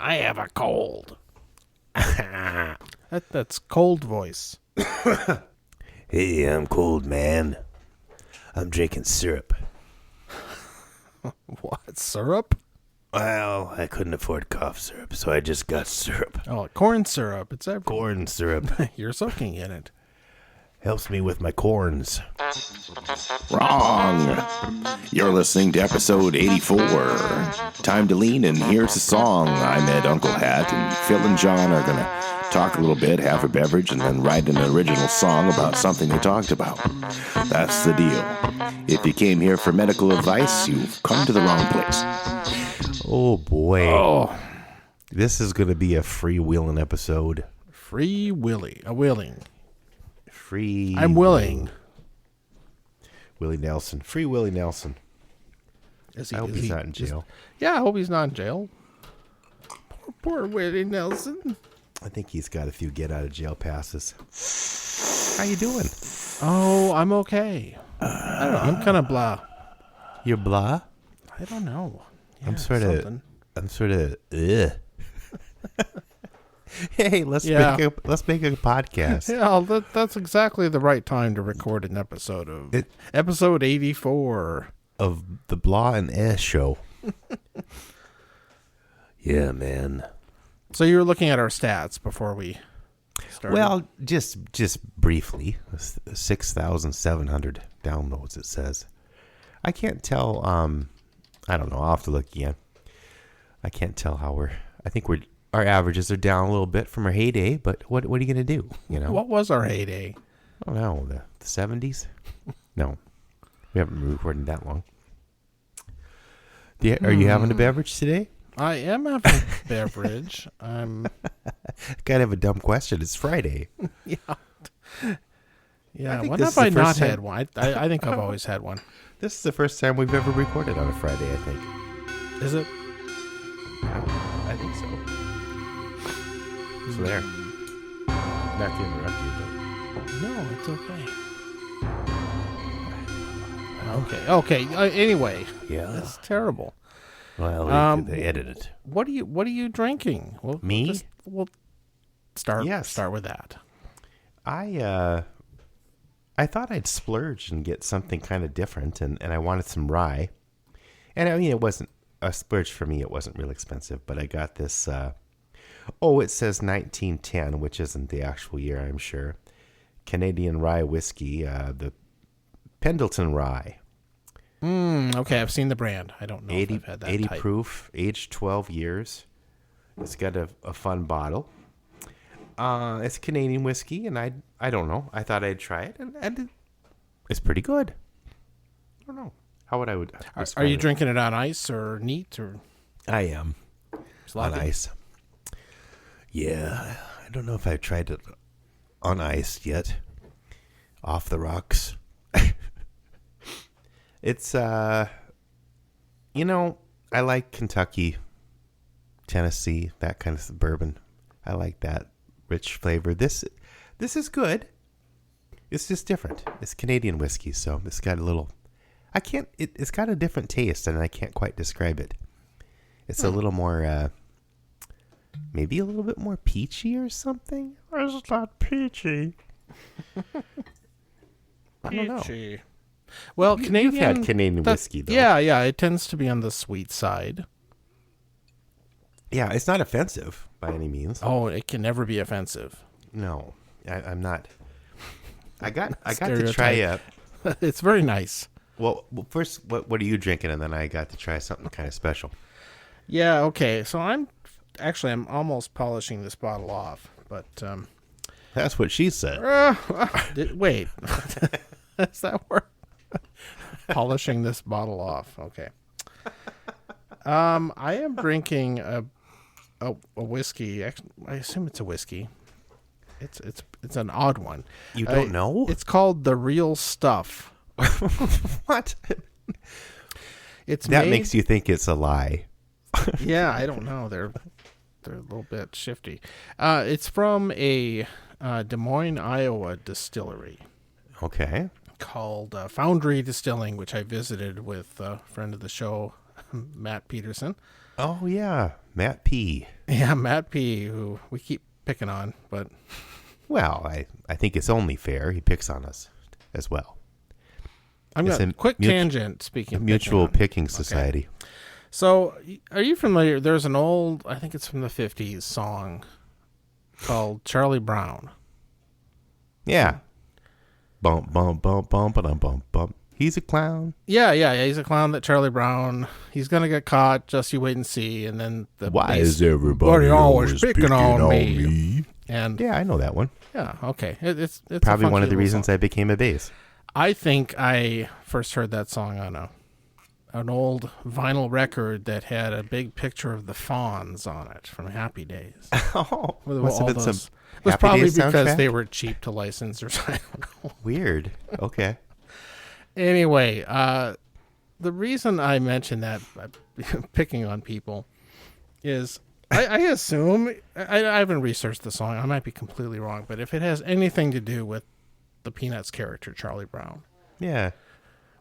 I have a cold. That's cold voice. Hey, I'm cold, man. I'm drinking syrup. What, syrup? Well, I couldn't afford cough syrup, so I just got syrup. Oh, corn syrup. It's everywhere. Corn syrup. You're soaking in it. Helps me with my corns. Wrong. You're listening to episode 84. Time to lean, and here's the song. I'm Ed Uncle Hat, and Phil and John are going to talk a little bit, have a beverage, and then write an original song about something they talked about. That's the deal. If you came here for medical advice, you've come to the wrong place. Oh, boy. Oh, This is going to be a freewheeling episode. Free Willy. Willing. Free. I'm willing. Willie Nelson. Free Willie Nelson. Is I hope he's not in jail. Yeah, I hope he's not in jail. Poor Willie Nelson. I think he's got a few get-out-of-jail passes. How you doing? Oh, I'm okay. I don't know. I'm kind of blah. You're blah? I don't know. Yeah, I'm sort of... something. Ugh. Hey, let's make a podcast. Yeah, that's exactly the right time to record an episode of episode 84 of the Blah and Eh show. Yeah, man. So you were looking at our stats before we started. Well, just briefly, 6,700 downloads. It says. I can't tell. I don't know. I'll have to look again. I can't tell how we're. I think our averages are down a little bit from our heyday. But what are you gonna do? You know. What was our heyday? I don't know. The 70s. No, we haven't been recording that long. Are you having a beverage today? I am having a beverage. I'm Kind of a dumb question. It's Friday. yeah. I think When this have is the I not first time- had one? I think I've always had one. This is the first time we've ever recorded on a Friday, I think. Is it? I think so. So there. Not to interrupt you, No, it's okay. Okay. Anyway, but yeah. that's terrible. Well, they edited it. What are you drinking? Well, Me? We'll start. Yes. Start with that. I thought I'd splurge and get something kind of different, and I wanted some rye. And I mean, it wasn't a splurge for me. It wasn't real expensive, but I got this. It says 1910, which isn't the actual year, I'm sure. Canadian rye whiskey, the Pendleton Rye. Okay, I've seen the brand. I don't know 80, if I've had that 80 type. proof, aged 12 years. It's got a fun bottle. It's Canadian whiskey, and I don't know. I thought I'd try it, and it's pretty good. I don't know how would I would. Are you drinking it on ice or neat or I am on sloppy? ice. Yeah, I don't know if I've tried it on ice yet. Off the rocks. It's I like Kentucky, Tennessee, that kind of bourbon. I like that rich flavor. This is good. It's just different. It's Canadian whiskey, so it's got a little. It's got a different taste, and I can't quite describe it. It's a little more, maybe a little bit more peachy or something. Or is it not peachy? I don't know. Peachy. Well, Canadian. You've had Canadian whiskey, though. Yeah. It tends to be on the sweet side. Yeah, it's not offensive by any means. Oh, it can never be offensive. No, I'm not. I got to try It's very nice. Well, first, what are you drinking, and then I got to try something kind of special. Yeah. Okay. So I'm almost polishing this bottle off, but That's what she said. wait, does that work? Polishing this bottle off. Okay. I am drinking a whiskey. I assume it's a whiskey. It's an odd one. You don't know? It's called The Real Stuff. What? It's That made, makes you think it's a lie. Yeah, I don't know. They're a little bit shifty. It's from a Des Moines, Iowa distillery Okay. called Foundry Distilling, which I visited with a friend of the show, Matt Peterson. Oh, yeah. Matt P. Yeah, Matt P., who we keep picking on, but Well, I think it's only fair. He picks on us as well. I'm It's going a to quick mut- tangent. Speaking of Mutual picking picking society. So, are you familiar? There's an old, I think it's from the 50s song called Charlie Brown. Yeah. Bump, bump, bump, bump, bump, bump, bump. He's a clown. Yeah. He's a clown, that Charlie Brown. He's going to get caught. Just you wait and see. And then the Why bass- is everybody always always picking on me? And Yeah, I know that one. yeah, okay. It's Probably a one of funky the little reasons song. I became a bass. I think I first heard that song on an old vinyl record that had a big picture of the Fonz on it from Happy Days. Oh, With must have all been those- some It was Happy probably Days because soundtrack? they were cheap to license or something. I don't know. Weird. Okay. Anyway, the reason I mentioned that, picking on people, is I assume, I haven't researched the song, I might be completely wrong, but if it has anything to do with the Peanuts character, Charlie Brown, Yeah.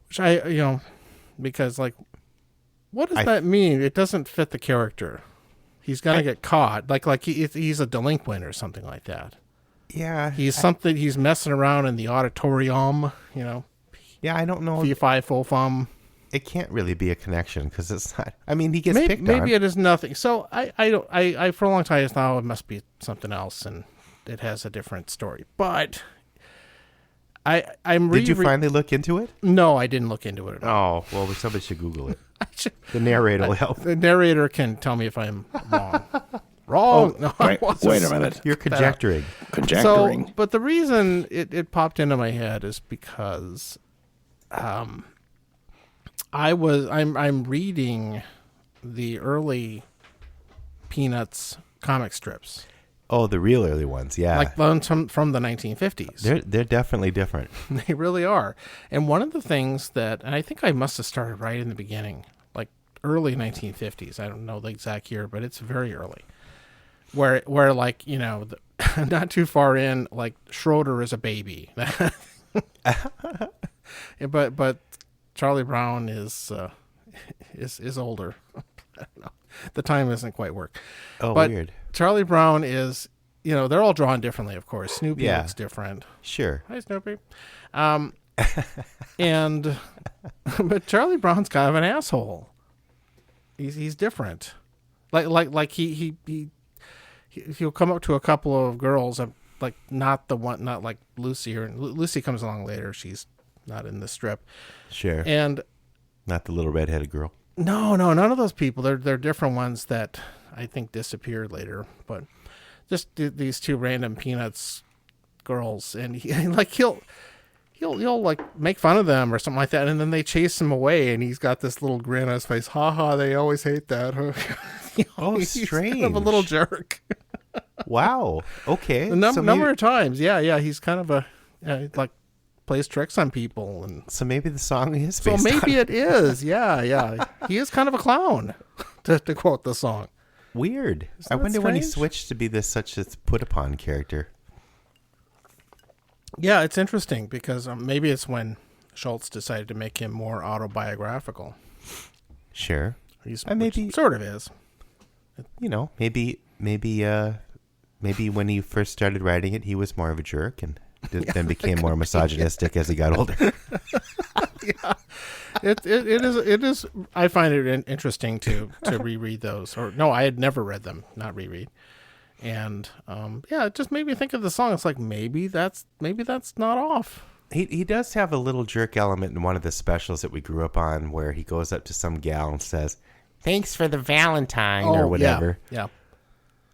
which because like, what does I- that mean? It doesn't fit the character. He's gonna get caught, like he's a delinquent or something like that. Yeah. He's messing around in the auditorium, Yeah, I don't know. fee fi fo fum. It can't really be a connection because it's not. I mean, he gets Maybe, picked on. it is nothing. So I for a long time I thought it must be something else, and it has a different story. But I'm Did you finally look into it? No, I didn't look into it at all. Oh, well, somebody should Google it. I should- The narrator will help. the narrator can tell me if I'm wrong. Wrong. No, I wasn't. Wait a minute. You're conjecturing. Conjecturing. So, but the reason it popped into my head is because, I'm reading the early Peanuts comic strips, Oh, the real early ones. Yeah. like the ones from the 1950s. They're definitely different. They really are. And one of the things that, and I think I must have started right in the beginning, like early 1950s. I don't know the exact year, but it's very early. Where like, not too far in, like Schroeder is a baby. but Charlie Brown is older. I don't know. The time isn't quite work. Oh, But weird. Charlie Brown is, they're all drawn differently, of course. Snoopy Yeah. looks different. Sure. Hi, Snoopy. But Charlie Brown's kind of an asshole. He's different. Like he'll come up to a couple of girls, like not like Lucy, or Lucy comes along later. She's not in the strip. Sure. And Not the little redheaded girl. no, none of those people. They're different ones that I think disappeared later. But just these two random Peanuts girls, and he'll like make fun of them or something like that, and then they chase him away, and he's got this little grin on his face. Ha ha! They always hate that. Oh, He's kind of a little jerk. Wow. Okay. A number of times, yeah. He's kind of like plays tricks on people, and So maybe the song is so based maybe on it is. Yeah. He is kind of a clown, to quote the song. weird. I that wonder when he strange? switched to be such a put upon character. Yeah, it's interesting because maybe it's when Schultz decided to make him more autobiographical. Sure. He's maybe- which sort of is. Maybe when he first started writing it, he was more of a jerk and then became more misogynistic as he got older. It is. I find it interesting to reread those. Or no, I had never read them, not reread. And it just made me think of the song. It's like maybe that's not off. He does have a little jerk element in one of the specials that we grew up on where he goes up to some gal and says, "Thanks for the Valentine," or whatever. Yeah.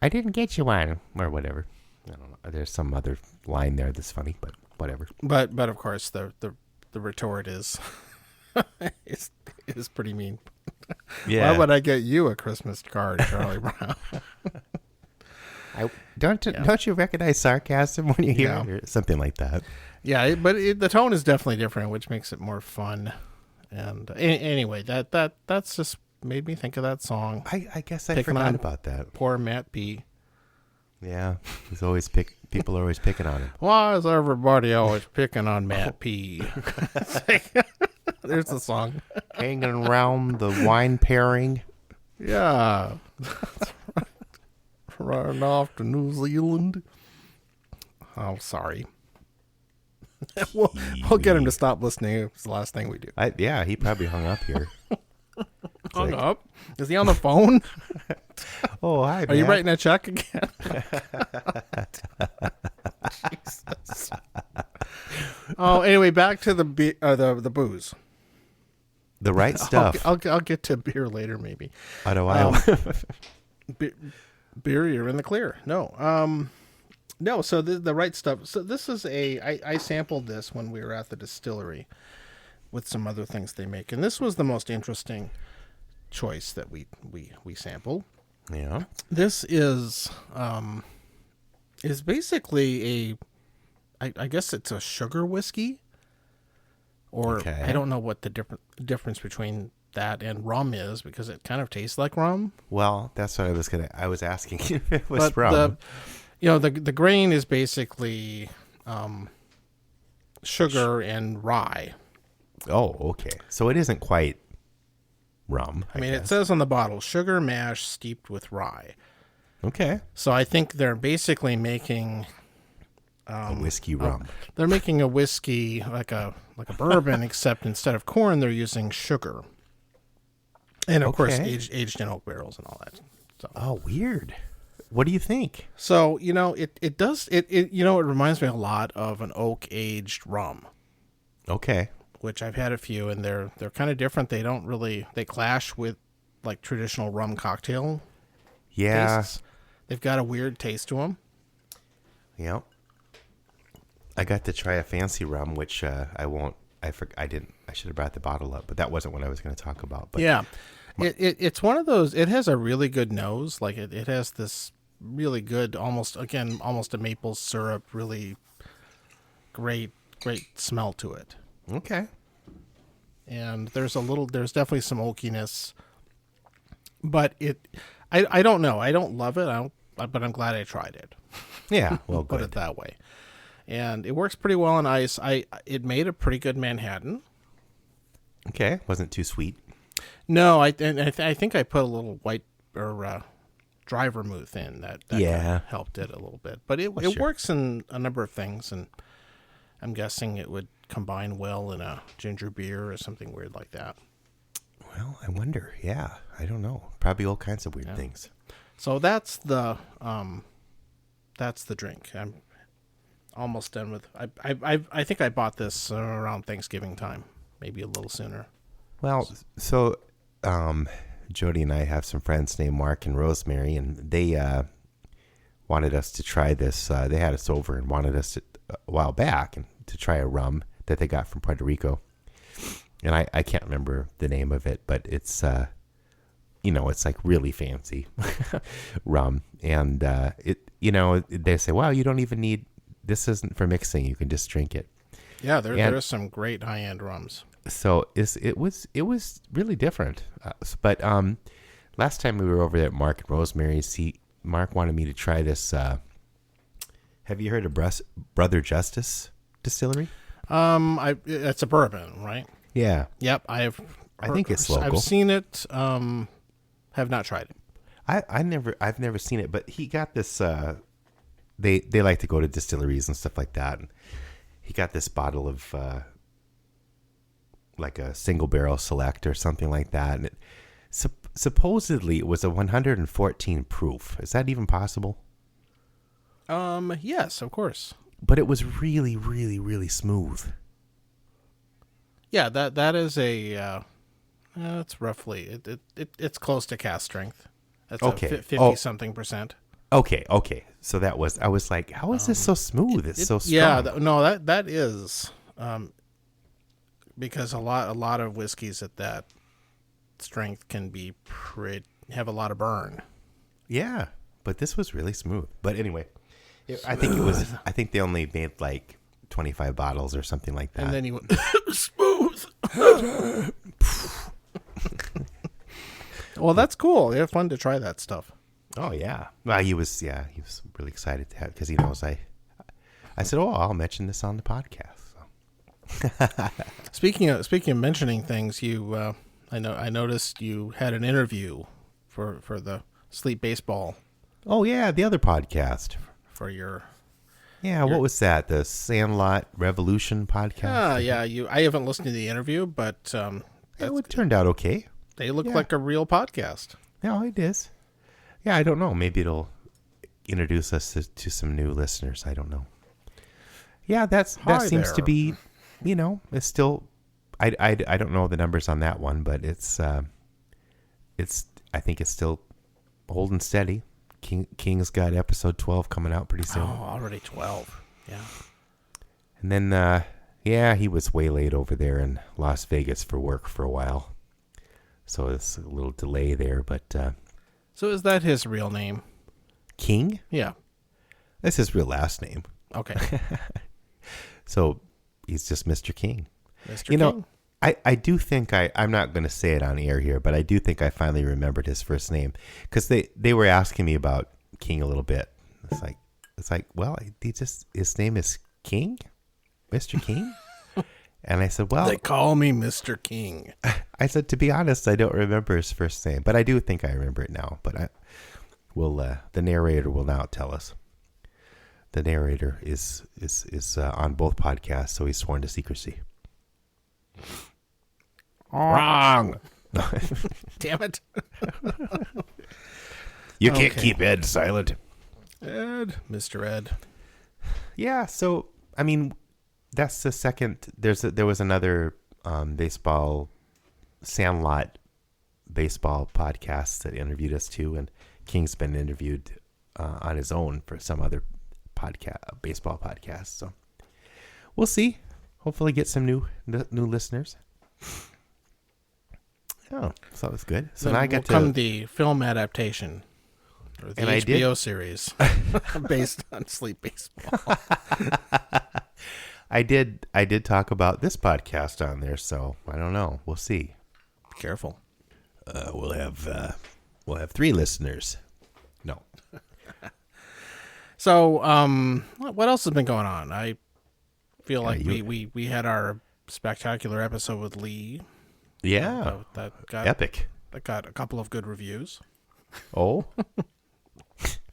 I didn't get you one, or whatever. I don't know. There's some other line there that's funny, but whatever. But of course the retort is is pretty mean. Yeah. Why would I get you a Christmas card, Charlie Brown? Don't you recognize sarcasm when you hear Yeah. it? Or something like that. Yeah, but the tone is definitely different, which makes it more fun. And anyway, that's just made me think of that song. I guess I Picking forgot on- about that. Poor Matt B. Yeah. He's always people are always picking on him. Why is everybody always picking on Matt P? There's the song. Hanging around the wine pairing. Yeah. Running off to New Zealand. Oh, sorry. we'll get him to stop listening. It's the last thing we do. Yeah, he probably hung up here. Hung up? Is he on the phone? Oh, hi, Are you Matt. writing a check again? Jesus. Oh, anyway, back to the booze. The right stuff. I'll get to beer later, maybe. I know. Beer, you're in the clear. No. No, so the right stuff. So this is I sampled this when we were at the distillery with some other things they make. And this was the most interesting choice that we sampled. Yeah. This is basically I guess it's a sugar whiskey. Or Okay. I don't know what the difference between that and rum is, because it kind of tastes like rum. Well, that's what I was asking if it was But rum. the grain is basically sugar and rye. Oh, okay. So it isn't quite rum. I mean, it guess. says on the bottle, sugar mash steeped with rye. Okay. So I think they're basically making A whiskey rum. they're making a whiskey like a bourbon, except instead of corn, they're using sugar. And of course, Okay. aged in oak barrels and all that. So. Oh, weird. What do you think? So, it does, it reminds me a lot of an oak aged rum, Okay. which I've had a few, and they're kind of different. They clash with like traditional rum cocktail Yeah. tastes. They've got a weird taste to them. Yeah. I got to try a fancy rum, which I won't. I should have brought the bottle up, but that wasn't what I was going to talk about. But Yeah. It's one of those, it has a really good nose. Like it has this really good, almost a maple syrup, really great smell to it. Okay. And there's definitely some oakiness, but I don't know. I don't love it. But I'm glad I tried it. Yeah. Well, Put good. it that way. And it works pretty well on ice. It made a pretty good Manhattan. Okay. Wasn't too sweet. No, I think I put a little white or dry vermouth in that Yeah. kinda helped it a little bit. But it Sure. works in a number of things, and I'm guessing it would combine well in a ginger beer or something weird like that. Well, I wonder. Yeah. I don't know. Probably all kinds of weird things. So that's the drink. I'm almost done with. I think I bought this around Thanksgiving time, maybe a little sooner. Well, so Jody and I have some friends named Mark and Rosemary, and they wanted us to try this. They had us over and wanted us a while back to try a rum that they got from Puerto Rico. And I can't remember the name of it, but it's it's like really fancy rum. And they say, well, you don't even need, this isn't for mixing. You can just drink it. Yeah, there's some great high end rums. So it was really different. But last time we were over there at Mark and Rosemary's, Mark wanted me to try this. Have you heard of Brother Justice Distillery? It's a bourbon, right? Yeah. Yep, I think it's local. I've seen it. Have not tried it. I've never seen it, but he got this. They like to go to distilleries and stuff like that. And he got this bottle of like a single barrel select or something like that, and supposedly it was a 114 proof. Is that even possible? Yes, of course. But it was really, really, really smooth. Yeah, that is a. It's roughly it's close to cast strength. That's Okay. 50-something%. Okay. So I was like, how is this so smooth? It's so strong. Yeah, that is because a lot of whiskeys at that strength can be have a lot of burn. Yeah, but this was really smooth. But anyway, I think they only made like 25 bottles or something like that. And then he went smooth. Well, that's cool. It's fun to try that stuff. Oh yeah. Well, he was really excited to have, because he knows I said, "Oh, I'll mention this on the podcast." So. Speaking of mentioning things, I noticed you had an interview for the Sleep Baseball Oh yeah, the other podcast. for your. Yeah, what was that? The Sandlot Revolution podcast? Yeah. I haven't listened to the interview, but It turned out okay. they look Yeah. like a real podcast. No, it is. Yeah, I don't know. Maybe it'll introduce us to some new listeners. I don't know. Yeah, that Hi seems to there. be, it's still. I don't know the numbers on that one, but it's I think it's still holding steady. King's got episode 12 coming out pretty soon. Oh, already 12. Yeah. And then, he was waylaid over there in Las Vegas for work for a while. So it's a little delay there, but So is that his real name? King? Yeah. That's his real last name. Okay. So he's just Mr. King. Mr. You know, King. I do think I'm not going to say it on air here, but I do think I finally remembered his first name because they were asking me about King a little bit. It's like, well, his name is King, Mr. King. And I said, well, They call me Mr. King. I said, to be honest, I don't remember his first name, but I do think I remember it now. But the narrator will now tell us. The narrator is on both podcasts, so he's sworn to secrecy. Wrong. Damn it. You can't Okay. keep Ed silent. Ed. Mr. Ed. Yeah, so I mean, that's the second. There was another baseball Sandlot baseball podcast that interviewed us too, and King's been interviewed on his own for some other baseball podcast. So we'll see. Hopefully, get some new listeners. Oh, so that's good. So Then now I will got come to. the film adaptation. Or the And I did- HBO series based on Sleep Baseball. I did talk about this podcast on there, so I don't know. We'll see. Careful. We'll have 3 listeners. No. So, what else has been going on? I feel like you- we had our spectacular episode with Lee. Yeah. That got Epic. a couple of good reviews. Oh.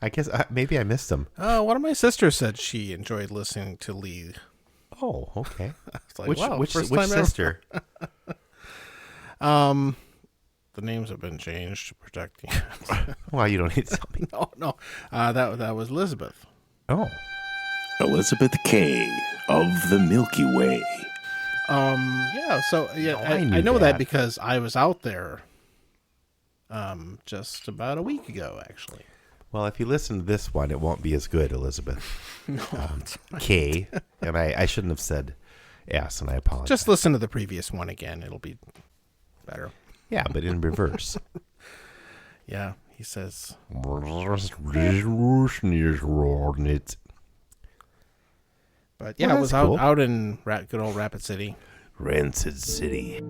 I guess maybe I missed them. One of my sisters said she enjoyed listening to Lee. Oh, okay. It's like, Which wow, which first time ever. sister? The names have been changed to protect you. Well, you don't need to tell me. No. That was Elizabeth. Oh. Elizabeth K. of the Milky Way. Yeah. So yeah, I knew I know that. that because I was out there. Just about a week ago, actually. Well, if you listen to this one, it won't be as good, Elizabeth. No, K. And I shouldn't have said S, and I apologize. just listen to the previous one again. It'll be better. Yeah, but in reverse. Yeah, he says. But yeah, Well, it was that's cool. out in good old Rapid City. Rancid City.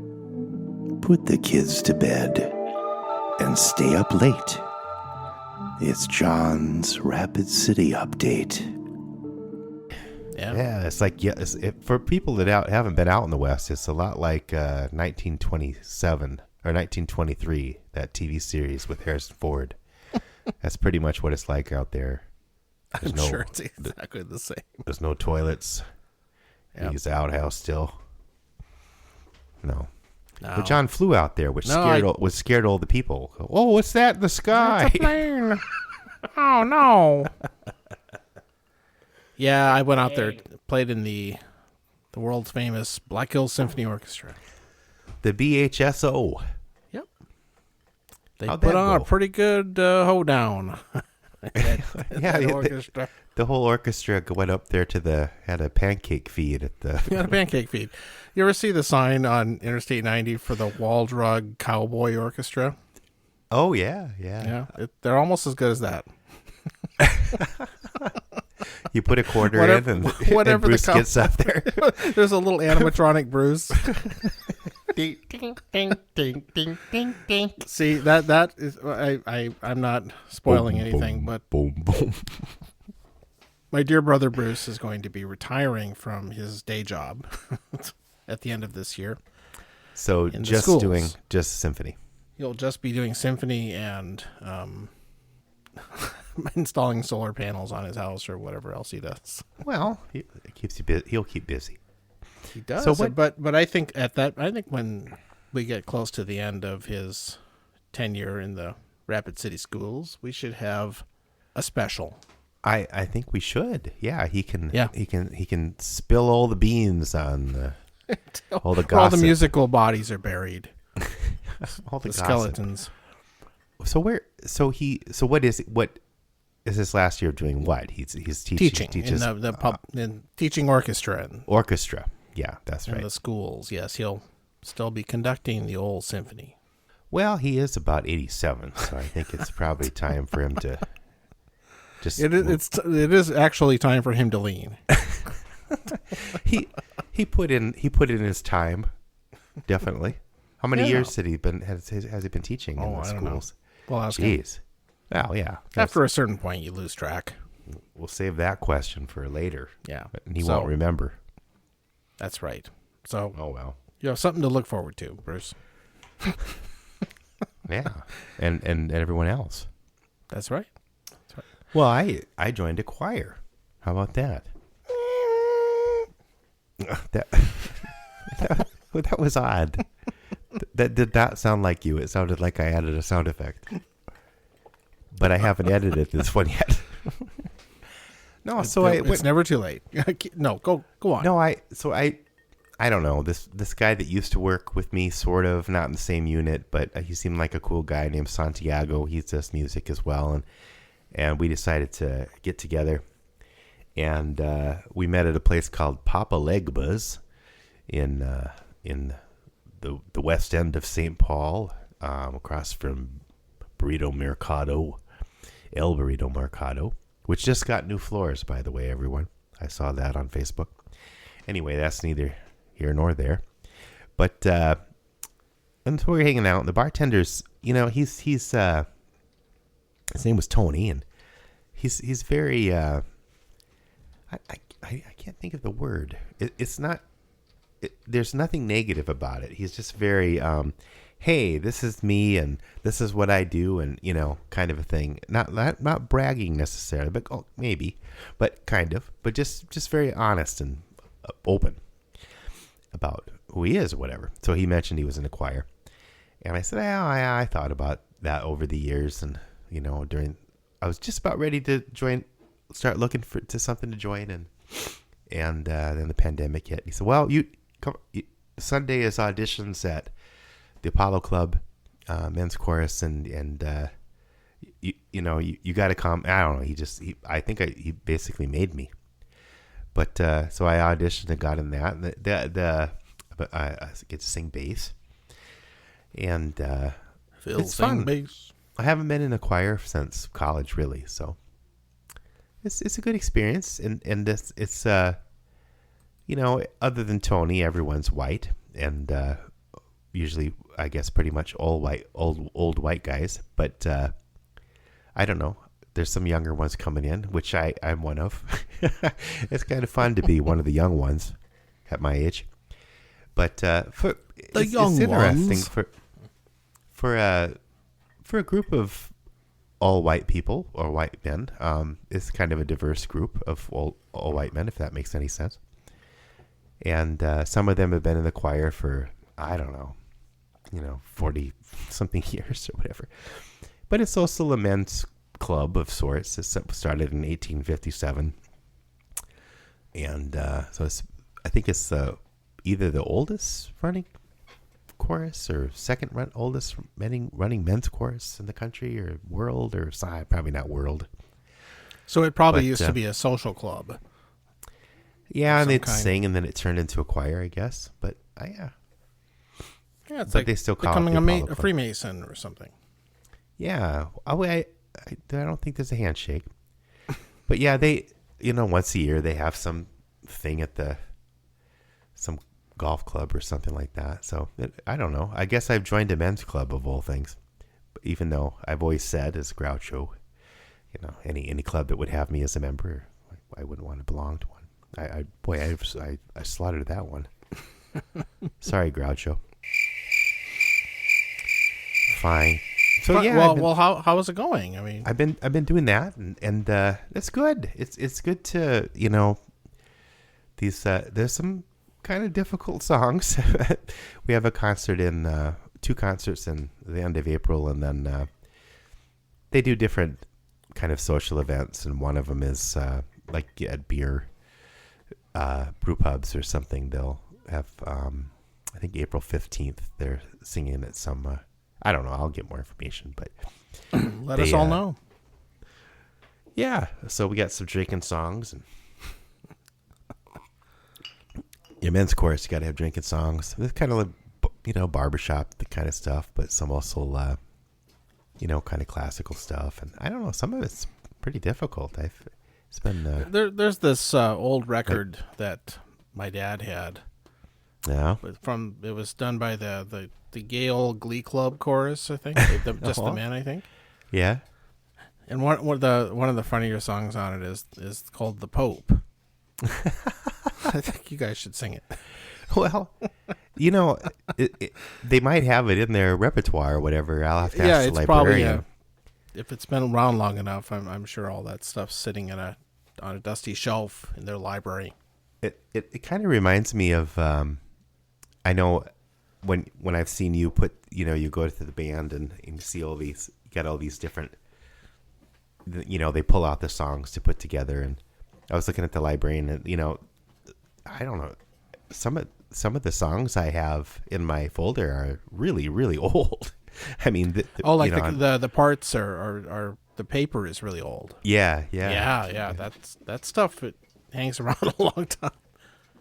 Put the kids to bed and stay up late. It's John's Rapid City update. Yeah. Yeah, it's like for people that haven't been out in the West, it's a lot like 1927 or 1923, that TV series with Harrison Ford. That's pretty much what it's like out there. I'm sure it's exactly the same. There's no toilets. Yep. He's outhouse still. No. No. But John flew out there, which No, scared all the people. Oh, what's that in the sky? It's a plane. Oh no. Yeah, I went out there, played in the world's famous Black Hills Symphony Orchestra. The BHSO. Yep. They How'd put that on go? a pretty good hoedown. Yeah, that orchestra. The whole orchestra went up there had a pancake feed at the. We had a pancake feed. You ever see the sign on Interstate 90 for the Waldrug Cowboy Orchestra? Oh yeah. Yeah, they're almost as good as that. You put a quarter Whatever- in, and whatever the Bruce gets up there. There's a little animatronic Bruce. ding, ding, ding, ding, ding, ding, ding. See, that is I'm not spoiling Boom, anything, boom, but boom, boom. my dear brother Bruce is going to be retiring from his day job at the end of this year. So In the just schools. doing just symphony. he'll just be doing symphony and installing solar panels on his house or whatever else he does. Well, it keeps you busy. He'll keep busy. He does. So what- but I think when we get close to the end of his tenure in the Rapid City schools, we should have a special. I think we should. Yeah, he can. Yeah. he can spill all the beans on all the Where all the gossip. musical bodies are buried. all the The gossip. skeletons. So what is his last year of doing? What he's teaching Teaching in in teaching orchestra and orchestra. Yeah, that's in right. the schools. Yes, he'll still be conducting the old symphony. Well, he is about 87, so I think it's probably time for him to just. It is actually time for him to lean. he put in his time, definitely. How many Yeah. years has he been teaching in the I don't know. schools? Well, ask him. Jeez. Well, yeah. After a certain point, you lose track. We'll save that question for later. Yeah, And he So, won't remember. That's right. So Oh well. you have something to look forward to, Bruce. Yeah. And everyone else. That's right. Well, I joined a choir. How about that? that was odd. That did not sound like you. It sounded like I added a sound effect. But I haven't edited this one yet. No, so It's never too late. No, go on. No, I don't know. This guy that used to work with me, sort of, not in the same unit, but he seemed like a cool guy named Santiago. He does music as well, and we decided to get together, and we met at a place called Papa Legba's in the west end of St. Paul, across from Burrito Mercado, El Burrito Mercado, which just got new floors, by the way, everyone. I saw that on Facebook. Anyway, that's neither here nor there. But and so we're hanging out, and the bartender's, he's his name was Tony, and he's very I can't think of the word. It's not. There's nothing negative about it. He's just very hey, this is me and this is what I do, and kind of a thing. Not bragging necessarily, but maybe, but kind of, but just very honest and open about who he is or whatever. So he mentioned he was in a choir, and I said, I thought about that over the years, and I was just about ready to start looking for something to join, and then the pandemic hit. He said, well, Sunday is auditions at the Apollo Club men's chorus, and you got to come. I don't know. I think he basically made me. But so I auditioned and got in that. But I get to sing bass, and it's fun. Bass. I haven't been in a choir since college, really. So it's a good experience, and it's other than Tony, everyone's white, and usually, I guess, pretty much all white, old white guys. But I don't know. There's some younger ones coming in, which I'm one of. It's kind of fun to be one of the young ones at my age. But it's interesting for a group of all white people or white men. It's kind of a diverse group of all white men, if that makes any sense. And some of them have been in the choir for, I don't know, 40 something years or whatever. But it's also a men's club of sorts. It started in 1857, and so I think it's either the oldest running chorus or second oldest running men's chorus in the country or world, or probably not world. So it probably used to be a social club. Yeah, and they'd kind. sing, and then it turned into a choir, I guess. But yeah, It's but like they still call it becoming the Apollo a Club. Freemason or something. Yeah, I don't think there's a handshake, but yeah, they once a year they have some thing at some golf club or something like that. So I don't know. I guess I've joined a men's club of all things, even though I've always said as Groucho, any club that would have me as a member, I wouldn't want to belong to one. I slaughtered that one. Sorry, Groucho. fine. So yeah, well, how is it going? I mean, I've been doing that, and it's good. It's good to these. There's some kind of difficult songs. We have a concert in 2 concerts in the end of April, and then they do different kind of social events, and one of them is like at beer brew pubs or something. They'll have I think April 15th. They're singing at some. I don't know. I'll get more information, but let us all know. Yeah. So we got some drinking songs, and your men's chorus. You got to have drinking songs. It's kind of like, barbershop, the kind of stuff, but some also, kind of classical stuff. And I don't know. Some of it's pretty difficult. It's been there's this old record that my dad had. Yeah. It was done by the Gale Glee Club chorus, I think. Just the Men, I think. Yeah. And one of the funnier songs on it is called "The Pope." I think you guys should sing it. Well, they might have it in their repertoire or whatever. I'll have to ask the it's librarian. Probably if it's been around long enough, I'm sure all that stuff's sitting on a dusty shelf in their library. It kind of reminds me of I know when I've seen you put, you go to the band and you see all these, you got all these different, they pull out the songs to put together. And I was looking at the librarian, and I don't know, some of the songs I have in my folder are really, really old. I mean, the parts are the paper is really old. Yeah. That stuff, it hangs around a long time.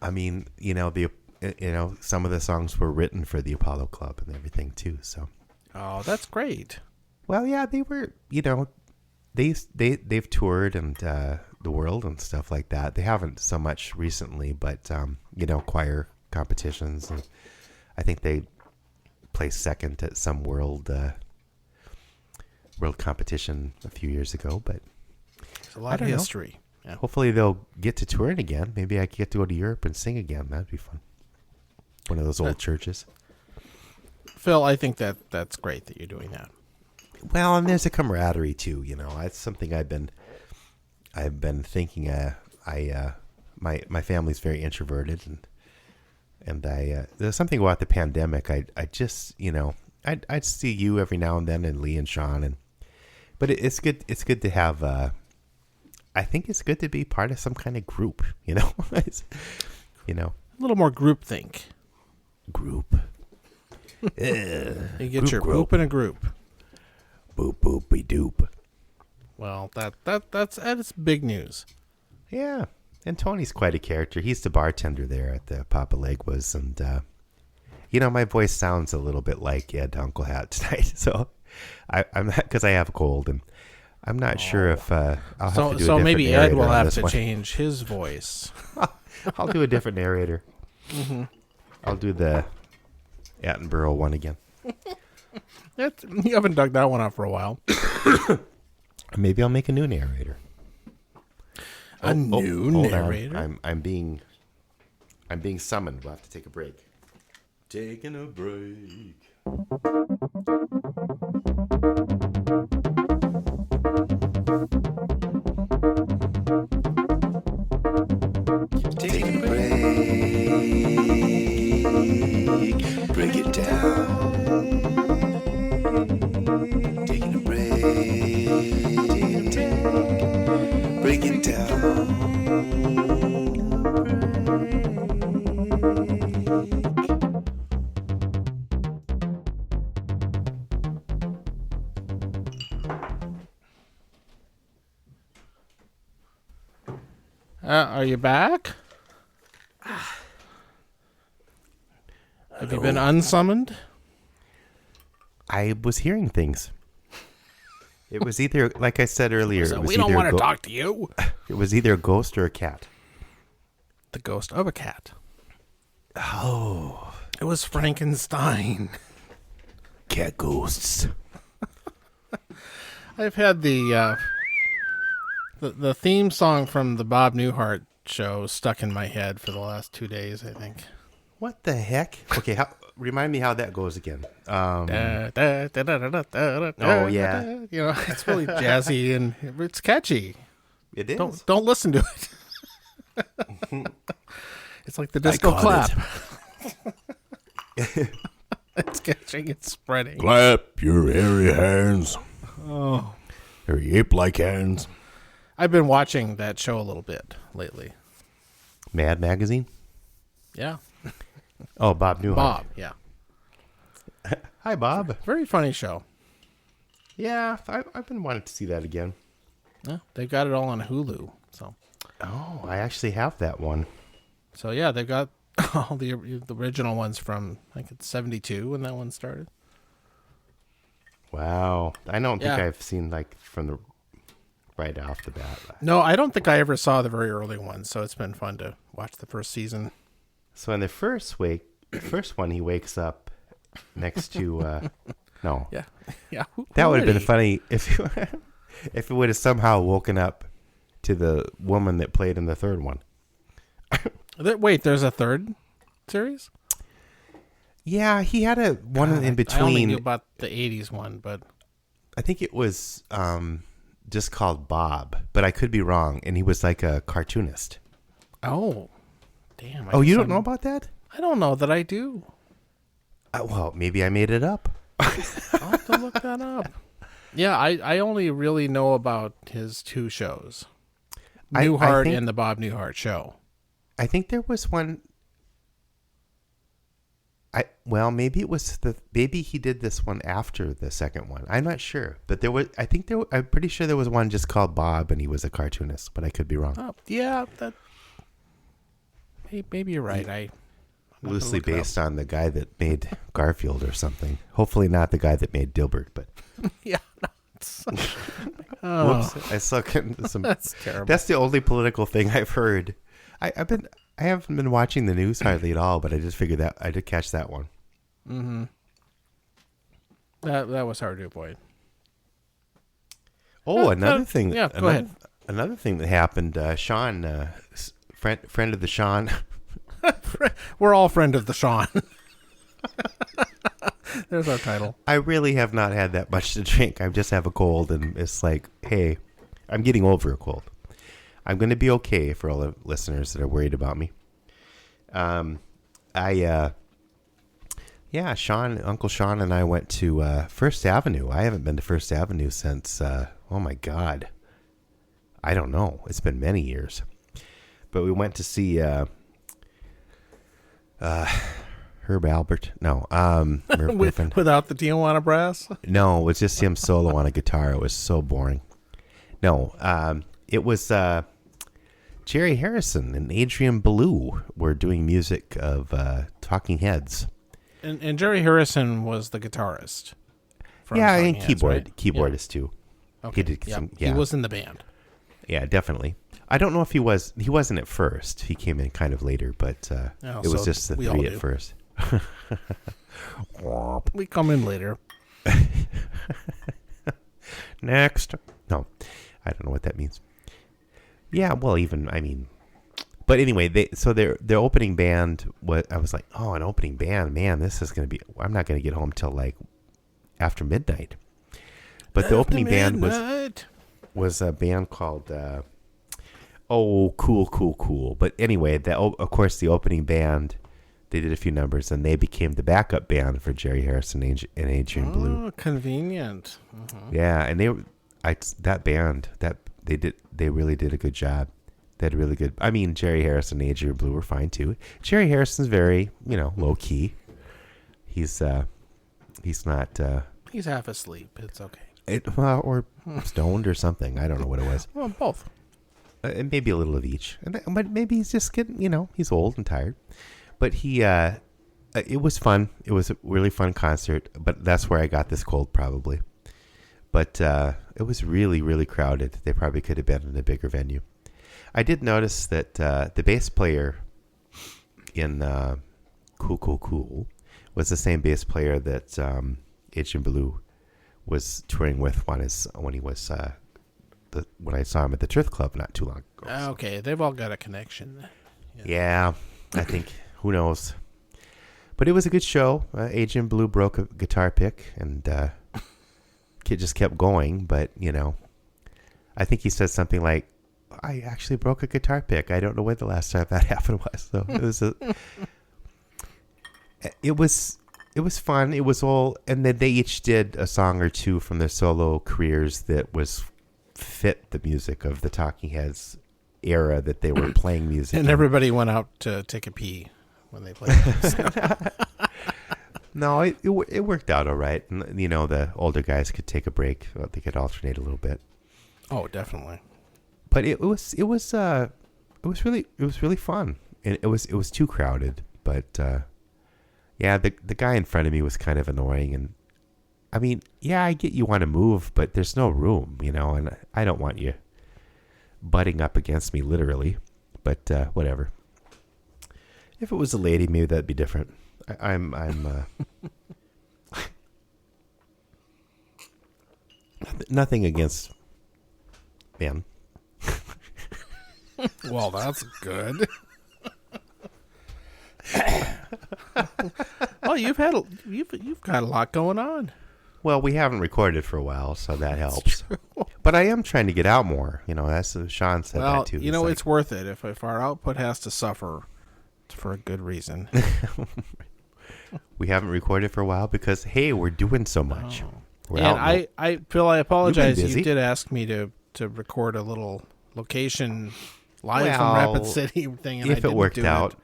I mean, some of the songs were written for the Apollo Club and everything too. So, oh, that's great. Well, yeah, they were. They've toured and the world and stuff like that. They haven't so much recently, but choir competitions, and I think they placed second at some world competition a few years ago. But it's a lot of history. Yeah. Hopefully they'll get to touring again. Maybe I could get to go to Europe and sing again. That'd be fun. One of those old churches. Phil, I think that's great that you're doing that. Well, and there's a camaraderie too. It's something I've been thinking. My family's very introverted, and there's something about the pandemic. I just I'd see you every now and then, and Lee and Sean, but it's good. It's good to have. I think it's good to be part of some kind of group. A little more groupthink. Group. You get your poop in a group. Boop boopy doop. Well, that's big news. Yeah, and Tony's quite a character. He's the bartender there at the Papa Leguas, and my voice sounds a little bit like Ed Uncle Hat tonight. So I'm not, because I have a cold, and I'm not sure if I'll have to do a different maybe Ed will have to one. change his voice. I'll do a different narrator. Mm-hmm. I'll do the Attenborough one again. You haven't dug that one out for a while. Maybe I'll make a new narrator. A new narrator? I'm being summoned. We'll have to take a break. Taking a break. Taking a break. Break it down. Taking a break. Break it down. Are you back? Have you been unsummoned? I was hearing things. It was either, like I said earlier, So we don't want to talk to you. It was either a ghost or a cat. The ghost of a cat. Oh. It was Frankenstein. Cat ghosts. I've had the theme song from the Bob Newhart show stuck in my head for the last 2 days, I think. What the heck? Okay, Remind me how that goes again. Da, da, da, da, da, da, da, da, Oh, yeah. da. You know, it's really jazzy and it's catchy. It is. Don't listen to it. It's like the disco caught clap. It's catching, it's spreading. Clap your hairy hands. Oh, Your ape-like hands. I've been watching that show a little bit lately. Mad Magazine. Yeah, Oh, Bob Newhart. Bob. Yeah, Hi, Bob. very funny show. Yeah, I've been wanting to see that again. Yeah, they got it all on Hulu. Oh, I actually have that one. So yeah, they've got all the original ones from I think it's '72 when that one started. Wow. I don't think Yeah. I've seen like from the right off the bat. No, I don't think I ever saw the very early ones, so it's been fun to watch the first season. So in the first one, he wakes up next to no. Yeah, yeah. That would have been Already. funny if if it would have somehow woken up to the woman that played in the third one. Wait, there's a third series? Yeah, he had a one in I only between. knew about the '80s one, but I think it was just called Bob, but I could be wrong. And he was like a cartoonist. oh, damn! Oh, you don't know about that? I don't know that I do. Well, maybe I made it up. I'll have to look that up. Yeah, I only really know about his two shows, I Newhart think- and the Bob Newhart Show. I think there was one. Maybe it was maybe he did this one after the second one. I'm not sure, but there was. I'm pretty sure there was one just called Bob, and he was a cartoonist, but I could be wrong. Oh, yeah, that. Maybe you're right. I'm gonna Loosely look it up. based on the guy that made Garfield or something. Hopefully not the guy that made Dilbert, but Yeah. No, it's, oh, whoops, I suck into some. that's terrible. That's the only political thing I've heard. I haven't been watching the news hardly at all, but I just figured that I did catch that one. Mm-hmm. That was hard to avoid. Oh, another thing. yeah, go ahead. Another thing that happened. Sean, friend of the Sean. We're all friend of the Sean. There's our title. I really have not had that much to drink. I just have a cold, and it's like, hey, I'm getting over a cold. I'm going to be okay for all the listeners that are worried about me. Uncle Sean and I went to First Avenue. I haven't been to First Avenue since, oh my God. I don't know. It's been many years. But we went to see Herb Albert. No, Merv Griffin. Without the Tijuana Brass? No, it was just him solo on a guitar. It was so boring. No, it was Jerry Harrison and Adrian Belew were doing music of Talking Heads. And Jerry Harrison was the guitarist. from Yeah, Talking and Heads, right? keyboardist too. Okay. He did yeah. some. He Yeah, was in the band. yeah, definitely. I don't know if he was. He wasn't at first. He came in kind of later, but it was so just the we all three at do. first. We come in later. Next. No, I don't know what that means. Yeah, well, but anyway, their opening band was. I was like, oh, an opening band, man, this is gonna be. I'm not gonna get home till like after midnight. But the opening band was a band called Cool. But anyway, of course the opening band, they did a few numbers and they became the backup band for Jerry Harrison and Adrian Belew. Oh, convenient. Yeah, and they really did a good job. They had really good. Jerry Harrison and Adrian Belew were fine too. Jerry Harrison's very, low key. He's not. He's half asleep. It's okay. Or stoned or something. I don't know what it was. Well, both. And maybe a little of each. But maybe he's just getting, he's old and tired. But it was fun. It was a really fun concert. But that's where I got this cold probably. But it was really, really crowded. They probably could have been in a bigger venue. I did notice that the bass player in Cool was the same bass player that Adrian Belew was touring with when he was when I saw him at the Truth Club not too long ago. Okay, they've all got a connection. Yeah, I think, who knows? But it was a good show. Agent Blue broke a guitar pick, and kid just kept going. But, I think he said something like, I actually broke a guitar pick. I don't know when the last time that happened was. So it was fun. It was all, and then they each did a song or two from their solo careers that fit the music of the Talking Heads era that they were playing music. And everybody went out to take a pee when they played this. No, it worked out all right. And, the older guys could take a break. They could alternate a little bit. Oh, definitely. But it was really fun. And it was too crowded, but yeah, the guy in front of me was kind of annoying. And I mean, yeah, I get you want to move, but there's no room, and I don't want you butting up against me literally. But whatever. If it was a lady, maybe that'd be different. I'm nothing against men. Well, that's good. Well, you've got a lot going on. Well, we haven't recorded for a while, so that helps. But I am trying to get out more. That's Sean said that too. It's worth it if our output has to suffer. It's for a good reason. We haven't recorded for a while because we're doing so much. Oh. And Phil, I apologize. You've been busy. You did ask me to record a little location live from Rapid City thing, and if it worked out.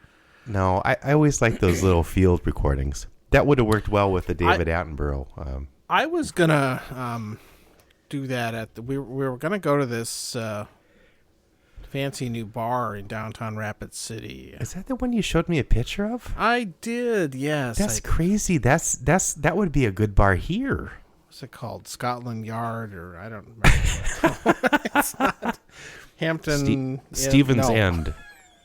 No, I always like those little field recordings. That would have worked well with the David Attenborough. I was gonna do that we were gonna go to this fancy new bar in downtown Rapid City. Is that the one you showed me a picture of? I did, yes. That's crazy. That would be a good bar here. What's it called? Scotland Yard, or I don't remember. It's not Hampton. Stevens End.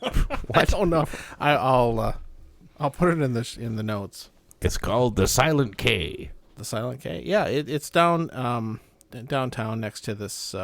What? I don't know. I'll put it in the notes. It's called the Silent K. The Silent K. Yeah, it's downtown next to this.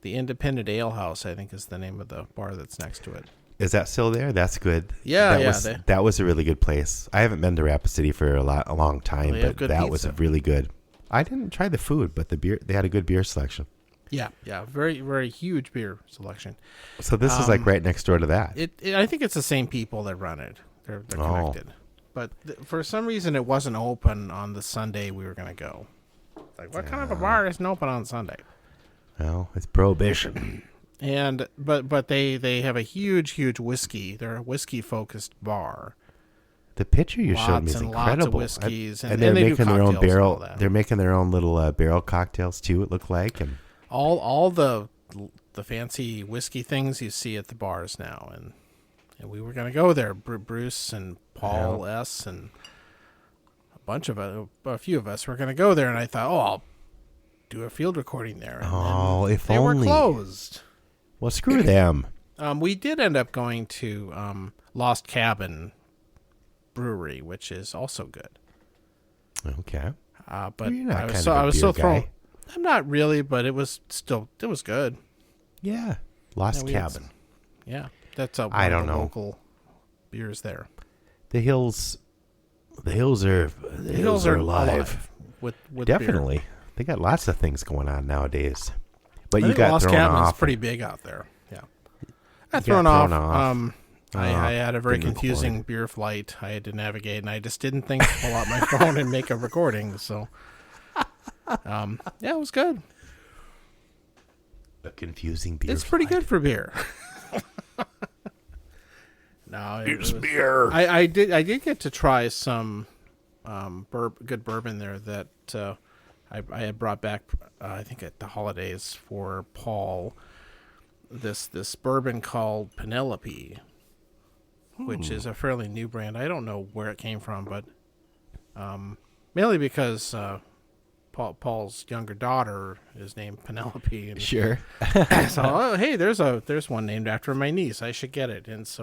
The Independent Ale House, I think, is the name of the bar that's next to it. Is that still there? That's good. Yeah, that was a really good place. I haven't been to Rapid City for a long time, but that was really good. I didn't try the food, but the beer, they had a good beer selection. Yeah, very, very huge beer selection. So this is like right next door to that. I think it's the same people that run it. They're connected. But for some reason, it wasn't open on the Sunday we were going to go. Like, what kind of a bar isn't open on Sunday? Well, it's prohibition. And but they have a huge whiskey. They're a whiskey focused bar. The picture you showed me is incredible. Lots of whiskeys, and they're making their own barrel. They're making their own little barrel cocktails too. It looked like, and all the fancy whiskey things you see at the bars now. And we were going to go there. Bruce and Paul S. and a few of us were going to go there. And I thought, I'll do a field recording there. And if they only. They were closed. Well, screw them. We did end up going to Lost Cabin Brewery, which is also good. Okay. But you're not I was so thrown. I'm not really, but it was good. Yeah. Lost Cabin. That's one I don't of the know. local beers there. The hills are alive. With Definitely. beer. They got lots of things going on nowadays. But I you think got Lost thrown Cabin off. is pretty big out there. Yeah. I got thrown thrown off. off. I had a very didn't confusing record. beer flight I had to navigate, and I just didn't think to pull out my phone and make a recording. So, it was good. A confusing beer. It's pretty flight. good for beer. No, It's beer. I did get to try some good bourbon there that I had brought back. I think at the holidays for Paul. This bourbon called Penelope, which is a fairly new brand. I don't know where it came from, but mainly because Paul's younger daughter is named Penelope. And Sure. so, hey, there's one named after my niece. I should get it. And so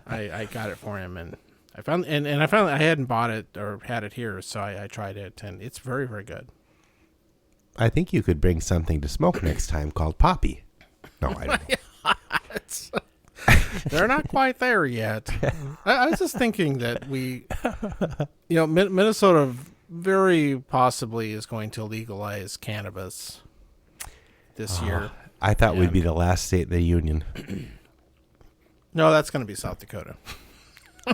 I got it for him, and I found I hadn't bought it or had it here, so I tried it, and it's very, very good. I think you could bring something to smoke next time called Poppy. No, I don't know. They're not quite there yet. I was just thinking that Minnesota very possibly is going to legalize cannabis this year. I thought we'd And- be the last state in the union. No, that's going to be South Dakota.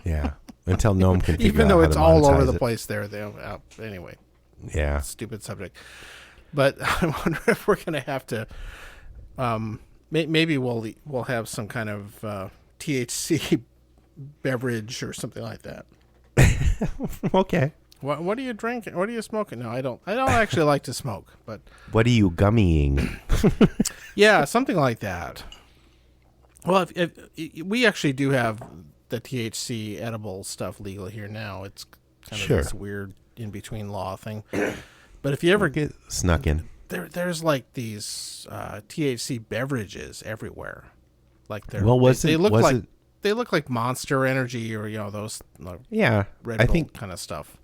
Yeah. Until Nome can figure Even out though how it's to all over monetize the it. place there. Anyway, Yeah. stupid subject. But I wonder if we're going to have to. Maybe we'll have some kind of THC beverage or something like that. Okay. What are you drinking? What are you smoking? No, I don't actually like to smoke, but What are you gummying? yeah, something like that. Well, if we actually do have the THC edible stuff legal here now, it's kind of Sure. this weird in between law thing. But if you ever Get snuck in. there's like these THC beverages everywhere. Like Well, they look like Monster Energy or those like, Yeah. Red I Bull think kind of stuff.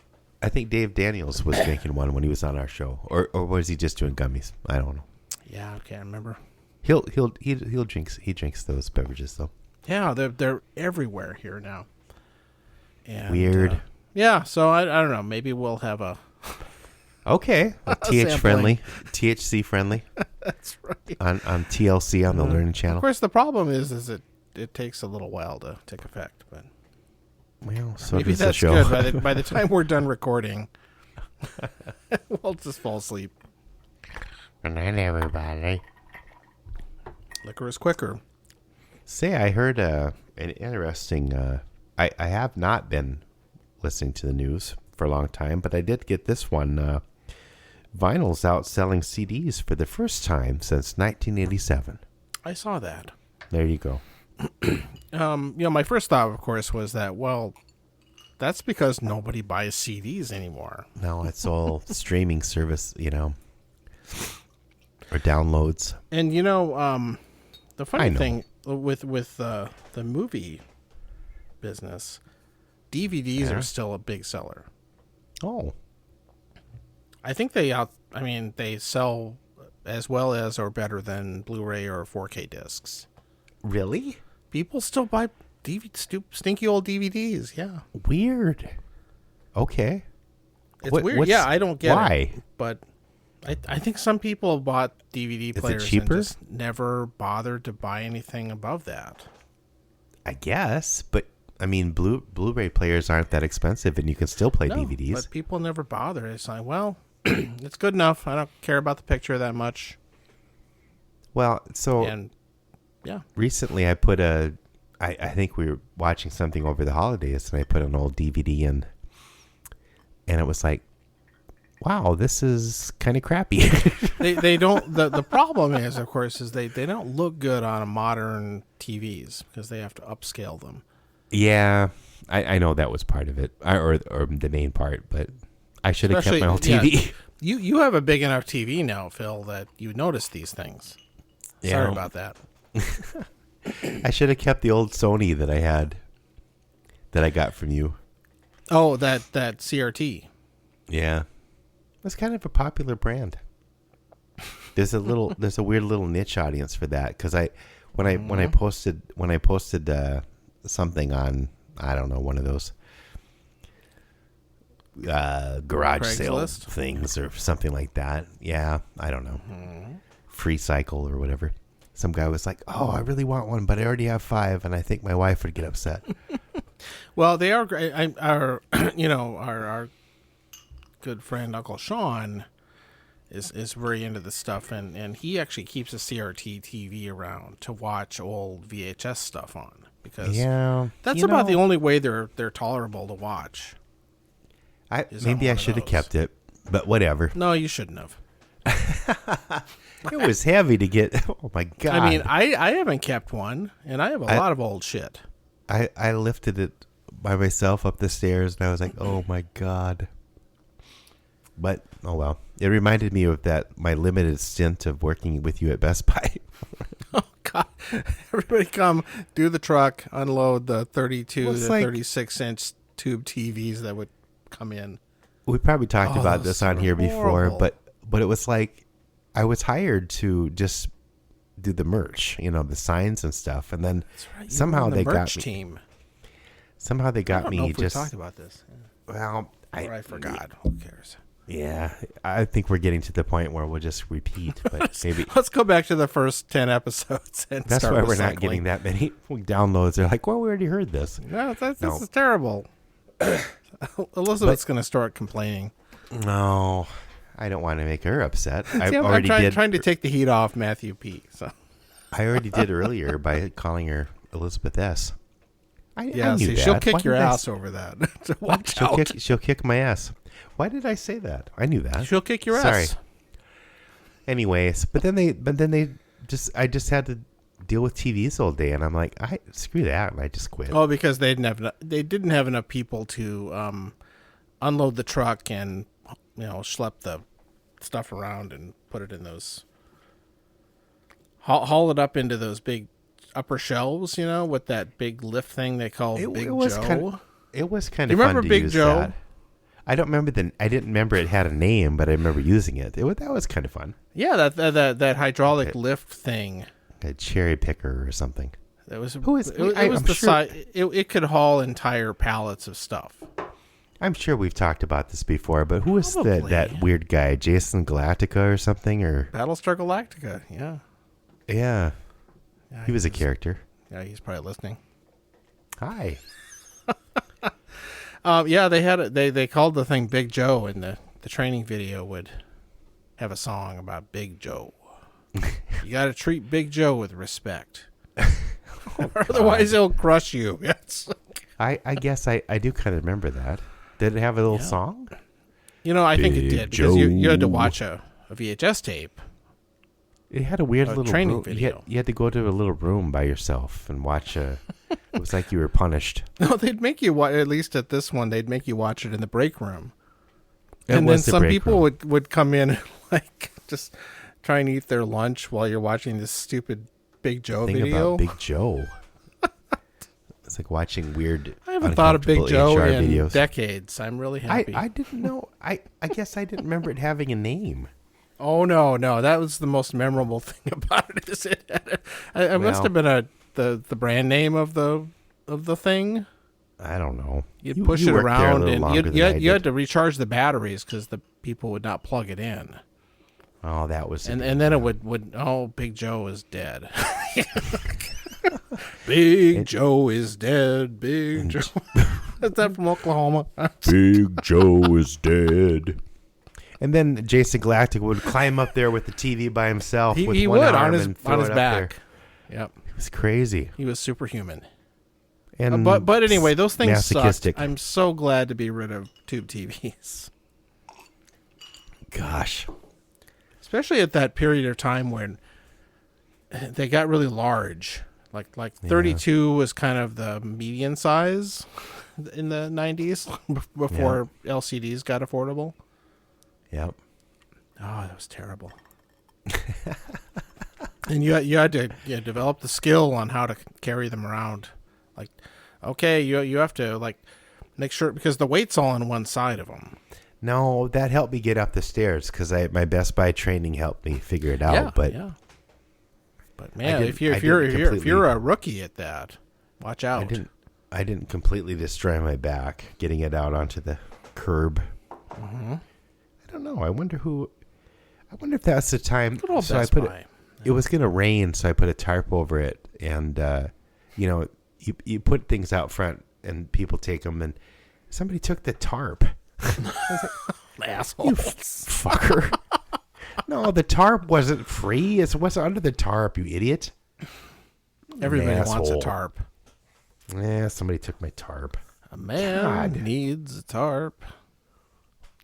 Dave Daniels was making one when he was on our show, or was he just doing gummies? I don't know. Yeah, I can't remember. He drinks those beverages though. Yeah, they're everywhere here now. And, Weird. yeah, so I don't know. Maybe we'll have a. Okay, THC friendly That's right. on TLC on the Learning Of Channel. course, the problem is it takes a little while to take effect, but Well, so maybe does the that's show. good. By the time we're done recording, we'll just fall asleep. Good night, everybody. Liquor is quicker. Say, I heard an interesting. I have not been listening to the news for a long time, but I did get this one. Vinyl's out selling CDs for the first time since 1987. I saw that. There you go. My first thought, of course, was that that's because nobody buys CDs anymore. Now it's all streaming service, or downloads. And the I funny know. thing with the movie business, DVDs Yeah. are still a big seller. Oh, I think they sell as well as or better than Blu-ray or 4K discs. really? People still buy stinky old DVDs. Yeah, Weird. Okay. it's What- weird. what's- Yeah, I don't get why? it. But I think some people bought DVD it players and cheaper? just never bothered to buy anything above that. I guess, but I mean, Blu-ray players aren't that expensive, and you can still play No, DVDs. but people never bother. It's like, well, it's good enough. I don't care about the picture that much. Well, so And yeah, recently I put I think we were watching something over the holidays, and I put an old DVD in, and it was like, wow, this is kind of crappy. they don't. The problem is, of course, is they don't look good on modern TVs because they have to upscale them. Yeah, I know that was part of it, or the main part, but I should have kept my old TV. You have a big enough TV now, Phil, that you notice these things. Sorry Yeah. about that. I should have kept the old Sony that I had, that I got from you. Oh, that CRT. Yeah, it's kind of a popular brand. There's a weird little niche audience for that, because when I posted something on, I don't know, one of those garage sale Craigslist? things or something like that. Yeah, I don't know. Free Cycle or whatever. Some guy was like, "Oh, I really want one, but I already have 5, and I think my wife would get upset." Well, they are great. Our good friend Uncle Sean is very into this stuff, and he actually keeps a CRT TV around to watch old VHS stuff on, because Yeah, that's about the only way they're tolerable to watch. Maybe I one of should have those. kept it, but whatever. No, you shouldn't have. It was heavy to get. Oh my god! I mean, I haven't kept one, and I have a lot of old shit. I lifted it by myself up the stairs, and I was like, "Oh my god!" But oh well. It reminded me of my limited stint of working with you at Best Buy. Oh God! Everybody come do the truck, unload the 32 Well, to it's like- 36-inch tube TVs that would come in. We probably talked about those this on are here before, horrible. but it was like I was hired to just do the merch, the signs and stuff. And then That's right. You somehow were on the they got merch me. team. Somehow they I got don't know me if we just. talked about this. Well, Or I forgot. Who cares? Yeah, I think we're getting to the point where we'll just repeat, but maybe Let's go back to the first 10 episodes and that's start why we're not recycling. getting that many downloads. They're like, well, we already heard this. No, this No. is terrible. Elizabeth's going to start complaining. No, I don't want to make her upset. I See, I'm already did. trying to take the heat off Matthew P. So I already did earlier by calling her Elizabeth S. I yeah, knew see, that. she'll Why kick your did I ass over that. So watch She'll out. she'll kick my ass. Why did I say that? I knew that. She'll kick your Sorry. ass. Anyways, but then I just had to deal with TVs all day, and I'm like, screw that, and I just quit. Oh, because they didn't have enough people to unload the truck and schlep the stuff around and put it in those haul it up into those big upper shelves, with that big lift thing they call Big Joe. It was kind You of fun remember to Big use Joe? that. I don't remember I didn't remember it had a name, but I remember using it. That was kind of fun. Yeah, that hydraulic lift thing. A cherry picker or something. That was Who is- it was I'm the sure- size. It could haul entire pallets of stuff. I'm sure we've talked about this before, but who is Probably. that weird guy, Jason Galactica or something? Or Battlestar Galactica. Yeah. yeah, Yeah, he was a character. Yeah, he's probably listening. Hi. Yeah, they had it. They called the thing Big Joe, and the training video would have a song about Big Joe. You got to treat Big Joe with respect, or otherwise he'll crush you. Yes. I guess I do kind of remember that. Did it have a little Yeah. song? I think it Big did because you had to Joe. watch a VHS tape. It had a weird A little training room. video. You had to go to a little room by yourself and watch a. It was like you were punished. No, they'd make you watch. At least at this one, they'd make you watch it in the break room. It And then was the some break people room. would come in and just try and eat their lunch while you're watching this stupid Big Joe Thing video. about Big Joe. It's like watching weird. I haven't thought of Big uncomfortable Joe HR in videos. decades. I'm really happy. I didn't know. I guess I didn't remember it having a name. Oh no, that was the most memorable thing about it. Is it must Well- have been the brand name of the thing. I don't know. You'd push it worked there a around, little and longer than you I had did. to recharge the batteries because the people would not plug it in. Oh, that was. And then it would Big Joe is dead. Big Joe is dead. Big Joe. Is that from Oklahoma? Big Joe is dead. And then Jason Galactic would climb up there with the TV by himself. with He one would arm on his and throw on his it up there. back. Yep, It was crazy. he was superhuman. And But anyway, those things sucked. masochistic. I'm so glad to be rid of tube TVs, Gosh. especially at that period of time when they got really large. Like 32 was kind of the median size in the 90s before LCDs got affordable. Yep. Oh, that was terrible. And you had to develop the skill on how to carry them around. Like, okay, you have to make sure because the weight's all on one side of them. No, that helped me get up the stairs because my Best Buy training helped me figure it out. But man, didn't- if you're I didn't completely- a rookie at that, watch out. I didn't completely destroy my back getting it out onto the curb. Mm-hmm. I don't know. I wonder if that's the time. Good old so Best I put Buy. it was going to rain, so I put a tarp over it, and you put things out front, and people take them, and somebody took the tarp. Asshole. Fucker. No, the tarp wasn't free. It wasn't under the tarp, you idiot. Everybody wants a Asshole. tarp. Yeah, somebody took my tarp. A man God. needs a tarp.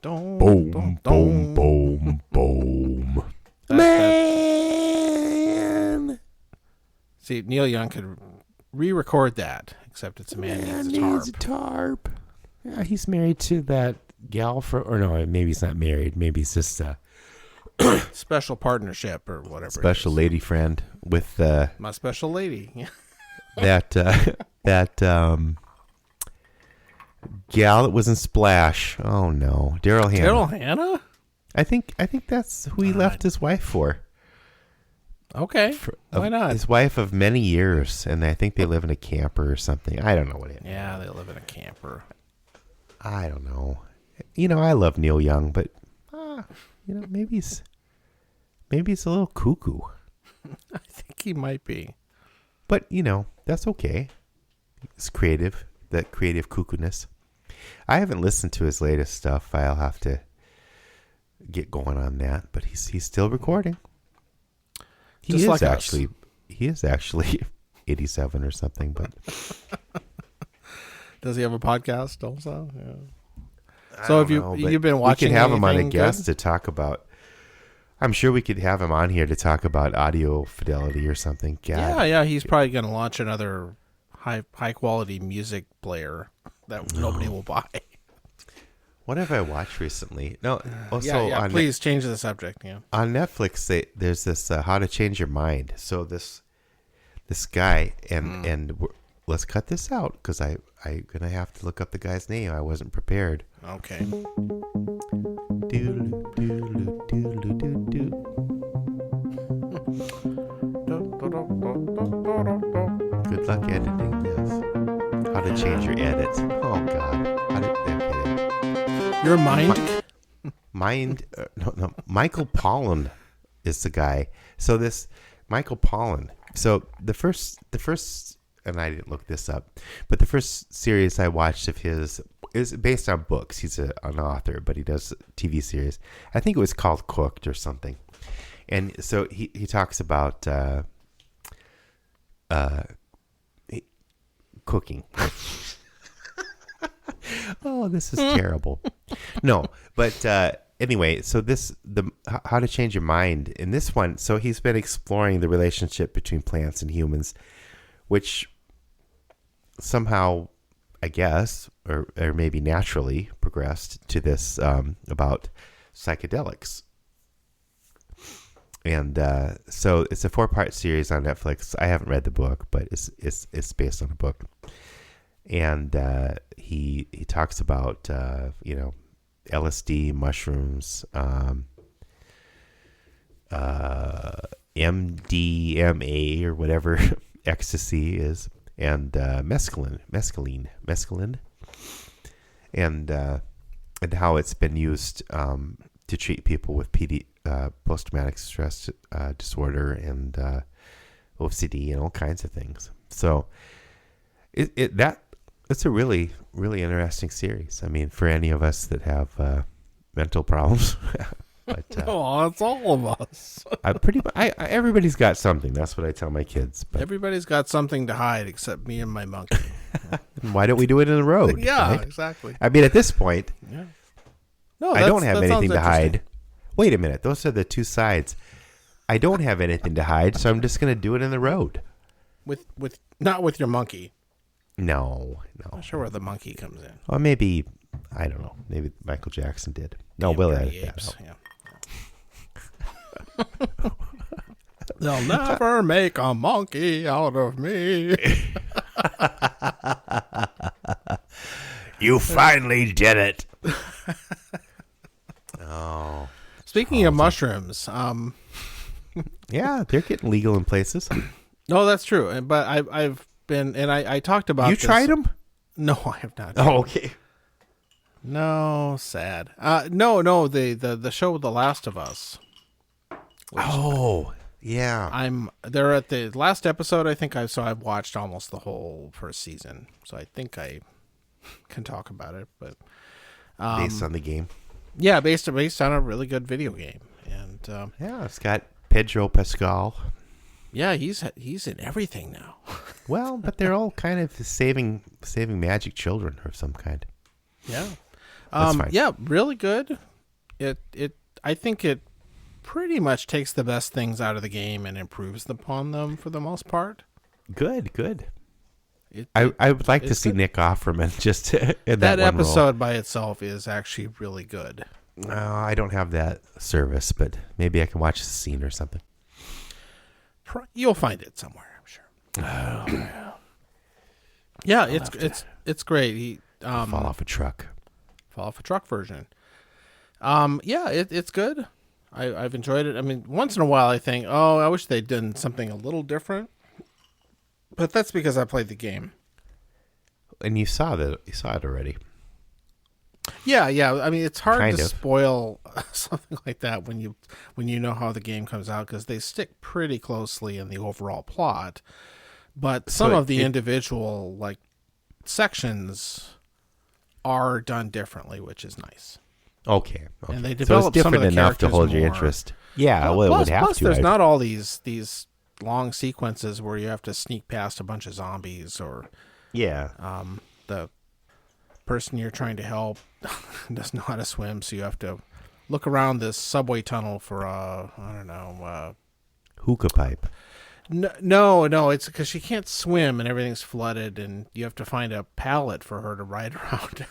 Don't, Boom, don't, boom, don't. boom, boom. Man. See, Neil Young could re-record that, except it's a man needs a tarp. tarp. Yeah, he's married to that gal or no, maybe he's not married. Maybe he's just a Special partnership or whatever. special it is. lady friend with My special lady. that gal that was in Splash. Oh no, Daryl Hannah. Daryl Hannah? I think that's who he left his wife for. Okay. Why not? His wife of many years, and I think they live in a camper or something. I don't know what it is. Yeah, they live in a camper. I don't know. I love Neil Young, but maybe he's a little cuckoo. I think he might be. But that's okay. It's creative, that creative cuckoo-ness. I haven't listened to his latest stuff. I'll have to get going on that. But he's still recording. He is actually 87 or something. But does he have a podcast also? Yeah. So you've been watching, we could have him on a anything guest good? to talk about. I'm sure we could have him on here to talk about audio fidelity or something. God. Yeah. He's probably going to launch another high quality music player that nobody will buy. What have I watched recently? No, also yeah. Please change the subject. Yeah. On Netflix, there's this How to Change Your Mind. So this guy and let's cut this out because I'm gonna have to look up the guy's name. I wasn't prepared. Okay. Good luck editing this. How to change your edits. Oh God. Your mind? No. Michael Pollan is the guy. So this Michael Pollan. So the first, and I didn't look this up, but the first series I watched of his is based on books. He's an author, but he does TV series. I think it was called Cooked or something. And so he talks about cooking. Oh, this is terrible. No, but anyway, so How to Change Your Mind in this one. So he's been exploring the relationship between plants and humans, which somehow, I guess, or maybe naturally progressed to this about psychedelics. And so it's a 4-part series on Netflix. I haven't read the book, but it's based on a book. And he talks about LSD, mushrooms, MDMA or whatever ecstasy is, and mescaline, and how it's been used to treat people with post-traumatic stress disorder and OCD and all kinds of things. So it's a really, really interesting series. I mean, for any of us that have mental problems. But, it's all of us. everybody's got something. That's what I tell my kids. But Everybody's got something to hide except me and my monkey. why don't we do it in the road? Yeah, right? exactly. I mean, at this point, Yeah. No, I don't have that anything sounds to hide. interesting. Wait a minute. Those are the two sides. I don't have anything to hide, so I'm just going to do it in the road. With not with your monkey. No. Not sure where the monkey comes in. Or maybe, I don't know. Maybe Michael Jackson did. No, we'll edit that out. Yeah. They'll never make a monkey out of me. You finally did it. Oh. Speaking of mushrooms, yeah, they're getting legal in places. no, that's true. But I've been, and I talked about. You tried them? No, I have not. Oh, okay. No, sad. No, the show The Last of Us. Oh, yeah. They're at the last episode. I think I've watched almost the whole first season, so I think I can talk about it. But Based on the game. yeah, based on a really good video game, and Yeah, it's got Pedro Pascal. yeah, he's in everything now. Well, but they're all kind of saving magic children of some kind. Yeah, That's fine. yeah, really good. I think it pretty much takes the best things out of the game and improves upon them for the most part. Good. It, I would like to it's see good. Nick Offerman just in that that one episode by itself is actually really good. role. No, I don't have that service, but maybe I can watch the scene or something. You'll find it somewhere, I'm sure. Oh, Yeah, it's great. He fall off a truck. fall off a truck version. Yeah, it's good. I've enjoyed it. I mean, once in a while I think, oh, I wish they'd done something a little different. But that's because I played the game. And you saw it already. Yeah. I mean, it's hard Kind to of. spoil something like that when you know how the game comes out, because they stick pretty closely in the overall plot. But some of the individual like sections are done differently, which is nice. Okay. And they So it's develop some of different the enough to characters hold your more. interest. Yeah, well, it would have plus to. there's not all these long sequences where you have to sneak past a bunch of zombies, or Yeah. the person you're trying to help doesn't know how to swim, so you have to look around this subway tunnel for Hookah pipe. no, it's because she can't swim and everything's flooded, and you have to find a pallet for her to ride around.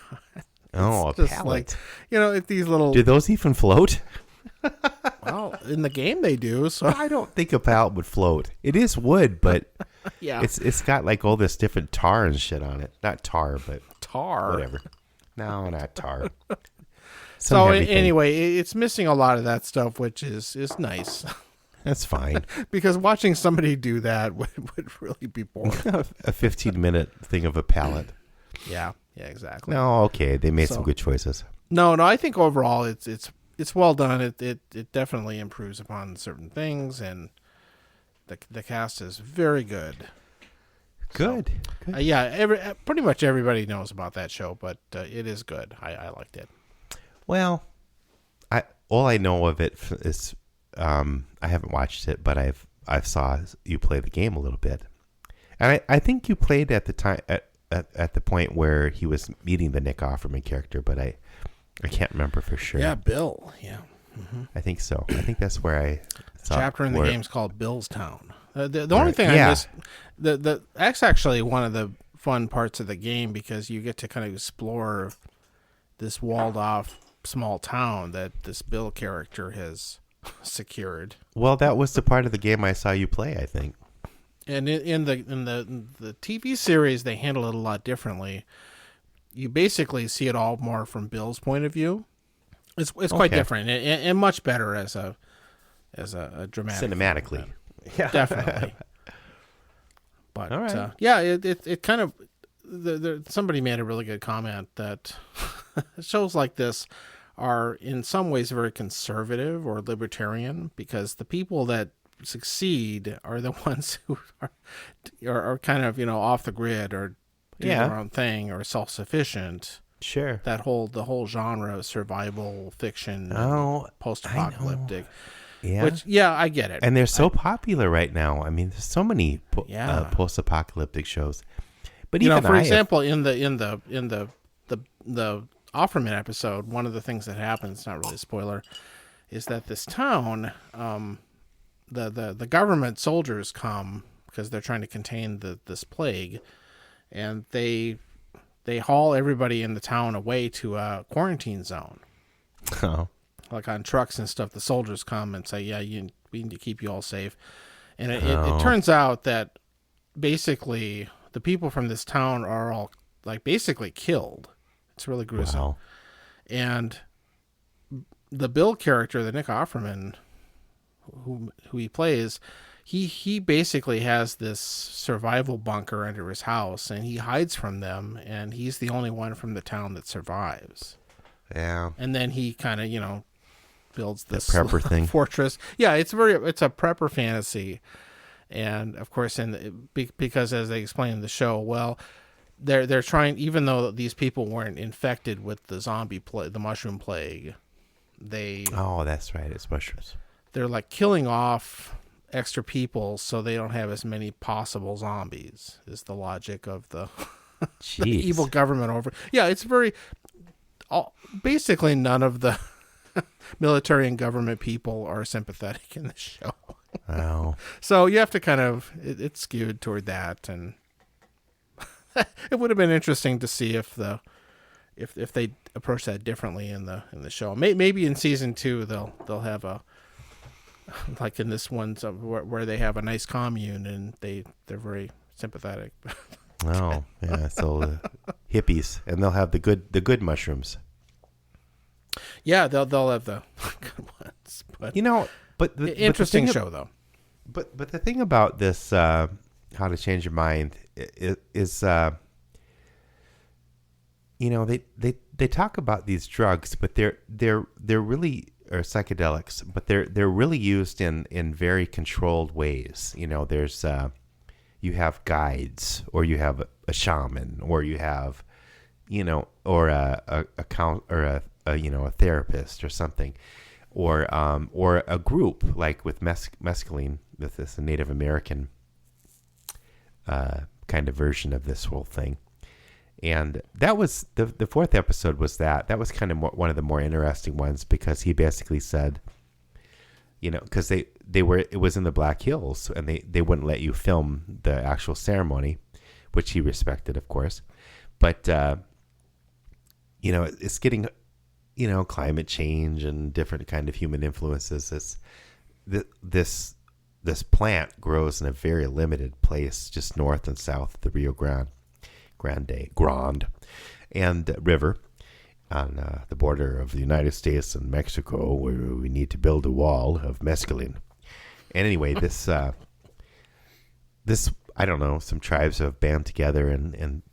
Oh, a Just pallet. like, these little. Do those even float? Well, in the game they do. So I don't think a pallet would float. It is wood, but yeah, it's got like all this different tar and shit on it. Not tar, but tar. whatever. No, not tar. So heavy thing. anyway, it's missing a lot of that stuff, which is nice. That's fine. Because watching somebody do that would really be boring. A 15-minute thing of a pallet. Yeah, exactly. No, okay. They made So- some good choices. No, I think overall it's well done. It definitely improves upon certain things, and the cast is very good. Good. Yeah, pretty much everybody knows about that show, but it is good. I liked it. Well, all I know of it is I haven't watched it, but I've saw you play the game a little bit, and I think you played at the time at the point where he was meeting the Nick Offerman character, but I can't remember for sure. Yeah, Bill. Yeah. I think so. I think that's where I saw Chapter in the where- game's called Bill's Town. The only thing I Yeah. missed, that's actually one of the fun parts of the game, because you get to kind of explore this walled off small town that this Bill character has secured. Well, that was the part of the game I saw you play, I think. And in the TV series, they handle it a lot differently. You basically see it all more from Bill's point of view. It's quite Okay. different and much better as a dramatic Cinematically. Yeah, definitely. But All right. yeah, it kind of somebody made a really good comment that shows like this are in some ways very conservative or libertarian, because the people that succeed are the ones who are kind of off the grid or do Yeah. their own thing or self-sufficient. Sure. The whole genre of survival fiction, Oh, post-apocalyptic. Yeah. Which, yeah, I get it. And they're so popular right now. I mean, there's so many Yeah. post-apocalyptic shows. But for even example, in the Offerman episode, one of the things that happens, not really a spoiler, is that this town, the government soldiers come because they're trying to contain this plague, and they haul everybody in the town away to a quarantine zone. Oh, Like on trucks and stuff, the soldiers come and say, yeah, we need to keep you all safe. And it turns out that basically the people from this town are all like basically killed. It's really gruesome. wow. And the Bill character, the Nick Offerman, who he plays, he basically has this survival bunker under his house, and he hides from them, and he's the only one from the town that survives. Yeah. And then he kind of, builds this prepper thing. fortress. Yeah, it's a prepper fantasy. And of course, because as they explain in the show, well, they're trying, even though these people weren't infected with the the mushroom plague, Oh, that's right. It's mushrooms. they're like killing off extra people so they don't have as many possible zombies, is the logic of the Jeez. the evil government over. Yeah, it's basically none of the military and government people are sympathetic in the show. Wow. So you have to kind of, it's skewed toward that, and it would have been interesting to see if they approach that differently in the show. Maybe in season 2 they'll have a, like in this one where they have a nice commune and they're very sympathetic. Oh, yeah. So hippies, and they'll have the good mushrooms. Yeah, they'll have the good ones. But You know, but interesting but the thing, show though. But the thing about this, How to Change Your Mind, is you know, they talk about these drugs, but they're really, or psychedelics, but they're really used in very controlled ways. You know, there's you have guides, or you have a shaman, or you have, you know, or a count, or a therapist or something, or a group like with mescaline, with this Native American kind of version of this whole thing. And that was the fourth episode was that was kind of one of the more interesting ones, because he basically said, you know, because it was in the Black Hills, and they wouldn't let you film the actual ceremony, which he respected, of course. But you know, it's getting, you know, climate change and different kind of human influences. This plant grows in a very limited place just north and south of the Rio Grande and river, on the border of the United States and Mexico, where we need to build a wall of mescaline. And anyway, this I don't know, some tribes have band together and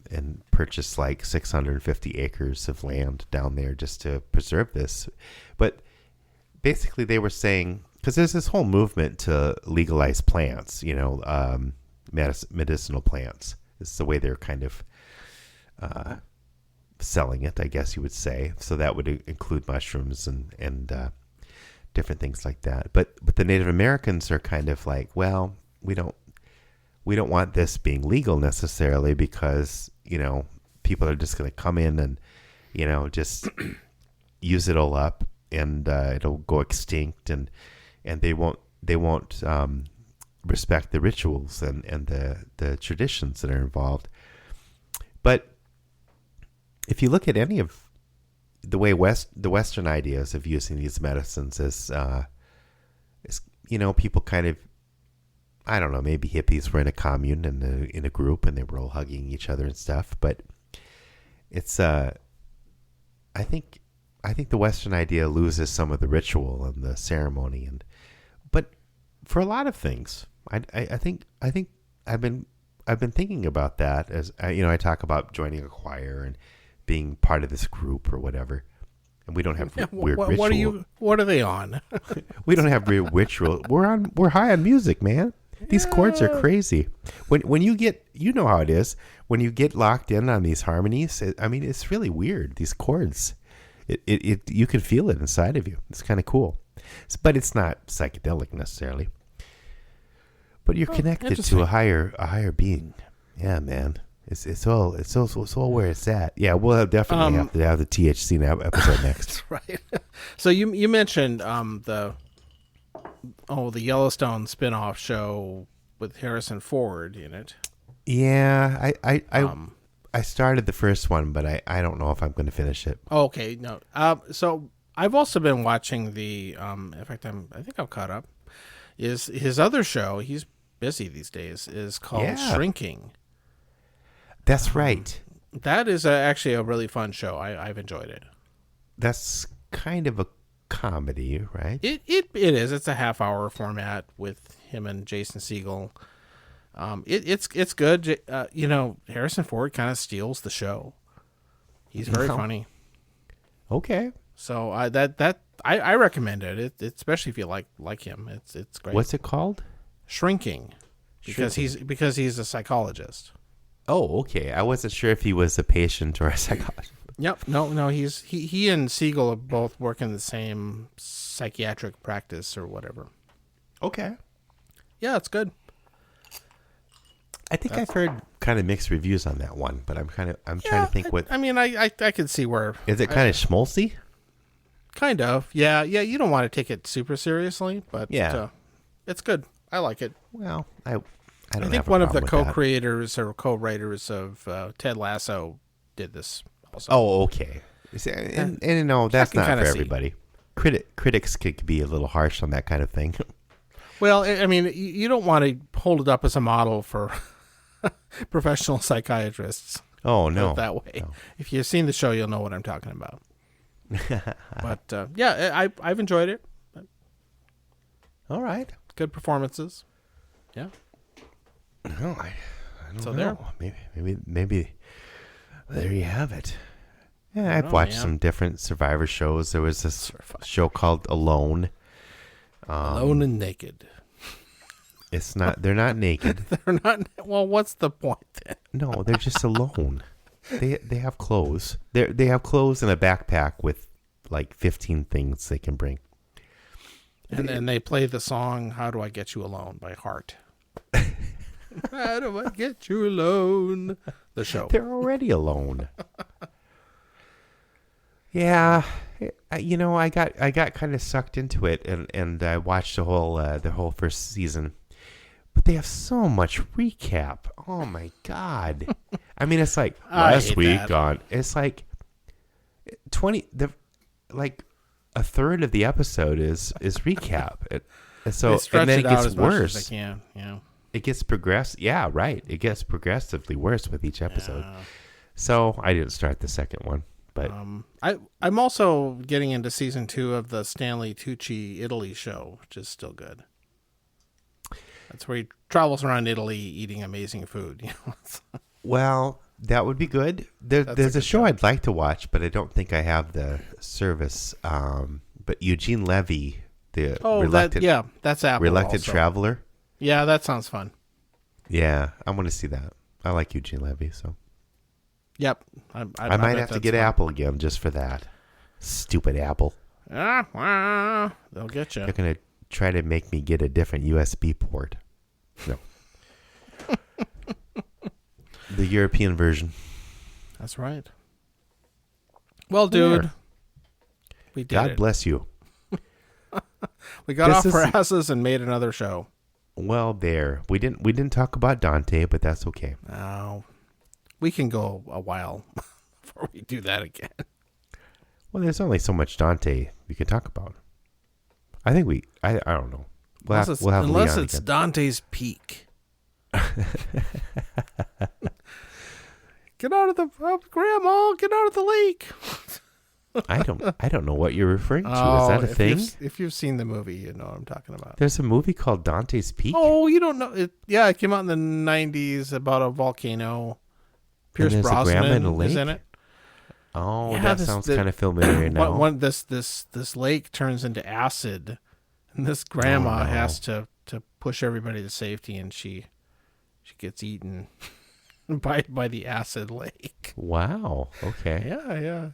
purchased like 650 acres of land down there just to preserve this. But basically they were saying, because there's this whole movement to legalize plants, you know, medicinal plants. This is the way they're kind of selling it, I guess you would say. So that would include mushrooms and different things like that. But the Native Americans are kind of like, well, we don't want this being legal necessarily, because, you know, people are just going to come in and, you know, just use it all up, and it'll go extinct, and they won't respect the rituals and the traditions that are involved. But if you look at any of the way the Western ideas of using these medicines is, you know, people kind of, I don't know, maybe hippies were in a commune and in a group, and they were all hugging each other and stuff. But it's, I think the Western idea loses some of the ritual and the ceremony, but for a lot of things, I think I've been thinking about that, as you know, I talk about joining a choir and being part of this group or whatever, and we don't have weird ritual. What are they on? We don't have weird ritual. We're high on music, man. These chords are crazy. When you get, you know how it is when you get locked in on these harmonies. I mean, it's really weird. These chords, it you can feel it inside of you. It's kind of cool, but it's not psychedelic necessarily. But you're connected to a higher being. Yeah, man. It's all where it's at. Yeah, we'll definitely have to have the THC episode next. That's right. So you mentioned the Yellowstone spinoff show with Harrison Ford in it. Yeah, I started the first one, but I don't know if I'm going to finish it. Okay, no. So I've also been watching the. In fact, I think I'm caught up. Is his other show? He's busy these days. Is called Shrinking. That's right. That is actually a really fun show. I've enjoyed it. That's kind of a comedy, right? It is. It's a half-hour format with him and Jason Segel. It's good. You know, Harrison Ford kind of steals the show. He's very funny. Okay. So I recommend it. Especially if you like him. It's great. What's it called? Shrinking. Because he's a psychologist. Oh, okay. I wasn't sure if he was a patient or a psychologist. Yep. No. He and Siegel both work in the same psychiatric practice or whatever. Okay. Yeah, it's good. I think I've heard kind of mixed reviews on that one, but I'm trying to think what. I mean, I can see where. Is it kind of schmaltzy? Kind of. Yeah. You don't want to take it super seriously, but it's good. I like it. Well, I think one of the co-creators or co-writers of Ted Lasso did this also. Oh, okay. And no, that's not for everybody. Critics could be a little harsh on that kind of thing. Well, I mean, you don't want to hold it up as a model for professional psychiatrists. Oh, no. That way. No. If you've seen the show, you'll know what I'm talking about. But, I've enjoyed it. All right. Good performances. Yeah. No, I don't So know. Maybe there you have it. Yeah, I've watched some different Survivor shows. There was this show called Alone. Alone and naked. It's not. They're not naked. They're not. Well, what's the point then? No, they're just alone. They have clothes. They have clothes and a backpack with like 15 things they can bring. And then they play the song "How Do I Get You Alone" by Heart. How do I get you alone? The show. They're already alone. Yeah, I got kind of sucked into it, and I watched the whole first season. But they have so much recap. Oh my god! I mean, it's like last week on. It's like 20. Like a third of the episode is recap. And then it gets worse. As they can. Yeah. It gets Yeah, right. It gets progressively worse with each episode. So I didn't start the second one. But I'm also getting into season 2 of the Stanley Tucci Italy show, which is still good. That's where he travels around Italy eating amazing food. Well, that would be good. There's a show I'd like to watch, but I don't think I have the service. But Eugene Levy, the that's Apple. Reluctant also. Traveler. Yeah, that sounds fun. Yeah, I want to see that. I like Eugene Levy, so. Yep. I might have to get Apple again just for that. Stupid Apple. They'll get you. They're going to try to make me get a different USB port. No. The European version. That's right. Well, dude. We did God it. bless you. We got off our asses and made another show. Well, we didn't talk about Dante, but that's okay. No. We can go a while before we do that again. Well, there's only so much Dante we can talk about. I think I don't know. Unless it's Dante's Peak. Get out of the Grandma! Get out of the lake! I don't know what you're referring to. Is that a thing? If you've seen the movie, you know what I'm talking about. There's a movie called Dante's Peak. Oh, you don't know? It came out in the 90s about a volcano. Pierce Brosnan is in it. Oh, yeah, that sounds kind of familiar now. This lake turns into acid, and this grandma has to push everybody to safety, and she gets eaten by the acid lake. Wow. Okay. Yeah.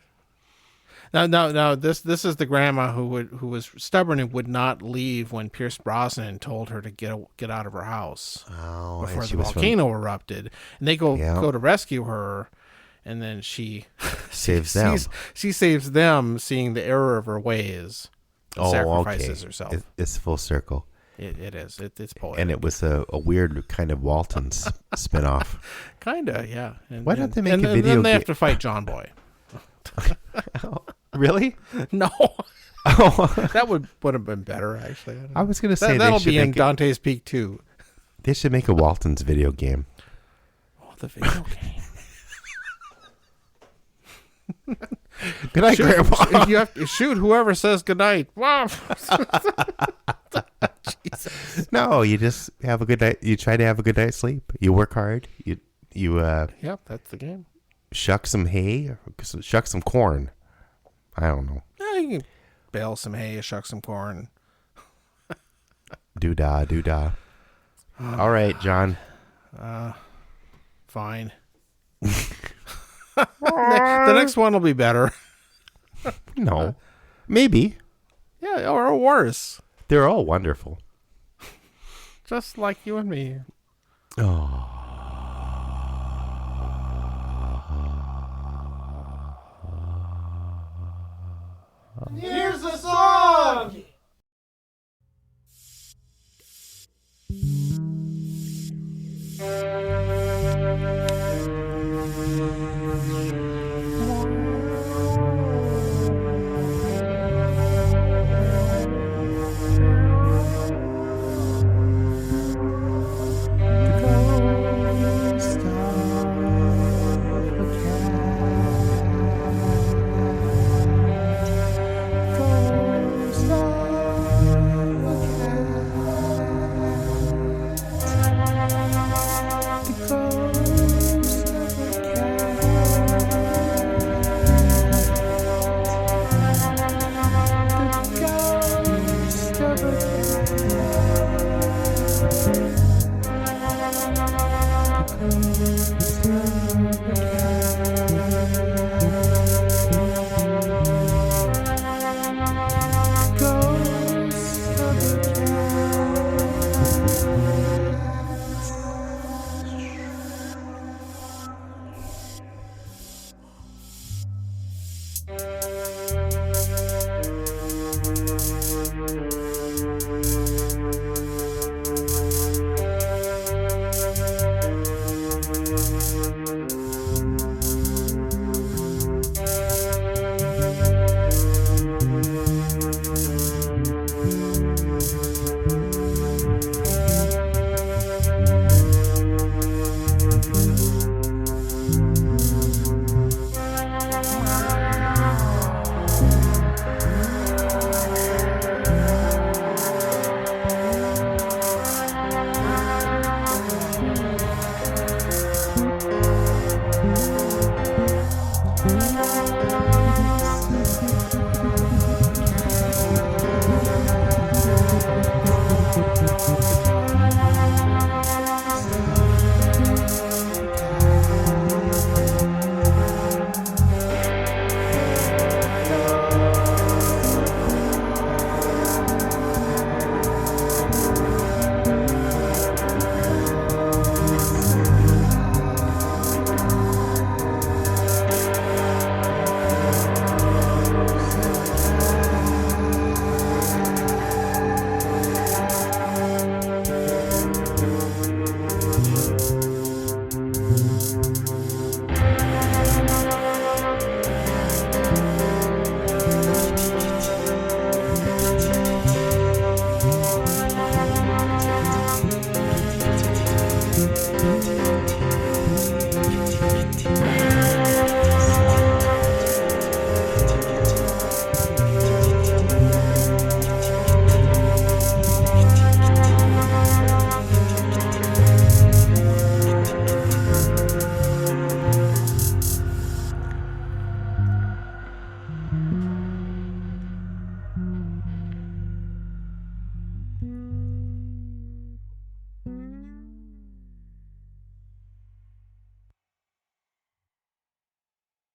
Now, this is the grandma who was stubborn and would not leave when Pierce Brosnan told her to get out of her house before the volcano erupted, and they go to rescue her, and then she saves them. She saves them, seeing the error of her ways. Sacrifices herself. It's full circle. It is. It's poetic. And it was a weird kind of Walton spinoff. Kinda, yeah. Why don't they make a video? And then they have to fight John Boy. Really? No. That would have been better, actually. I was going to say that'll be in Dante's Peak too. They should make a Walton's video game. Oh, the video game. Good night, Grandpa. You have to shoot whoever says good night. Wow. Jesus. No, you just have a good night. You try to have a good night's sleep. You work hard. You Yep, that's the game. Shuck some hay, shuck some corn. I don't know. Yeah, you can bale some hay, shuck some corn. Doo-dah. All right, John. Fine. The next one will be better. No. Maybe. Yeah, or worse. They're all wonderful. Just like you and me. Oh. Here's the song!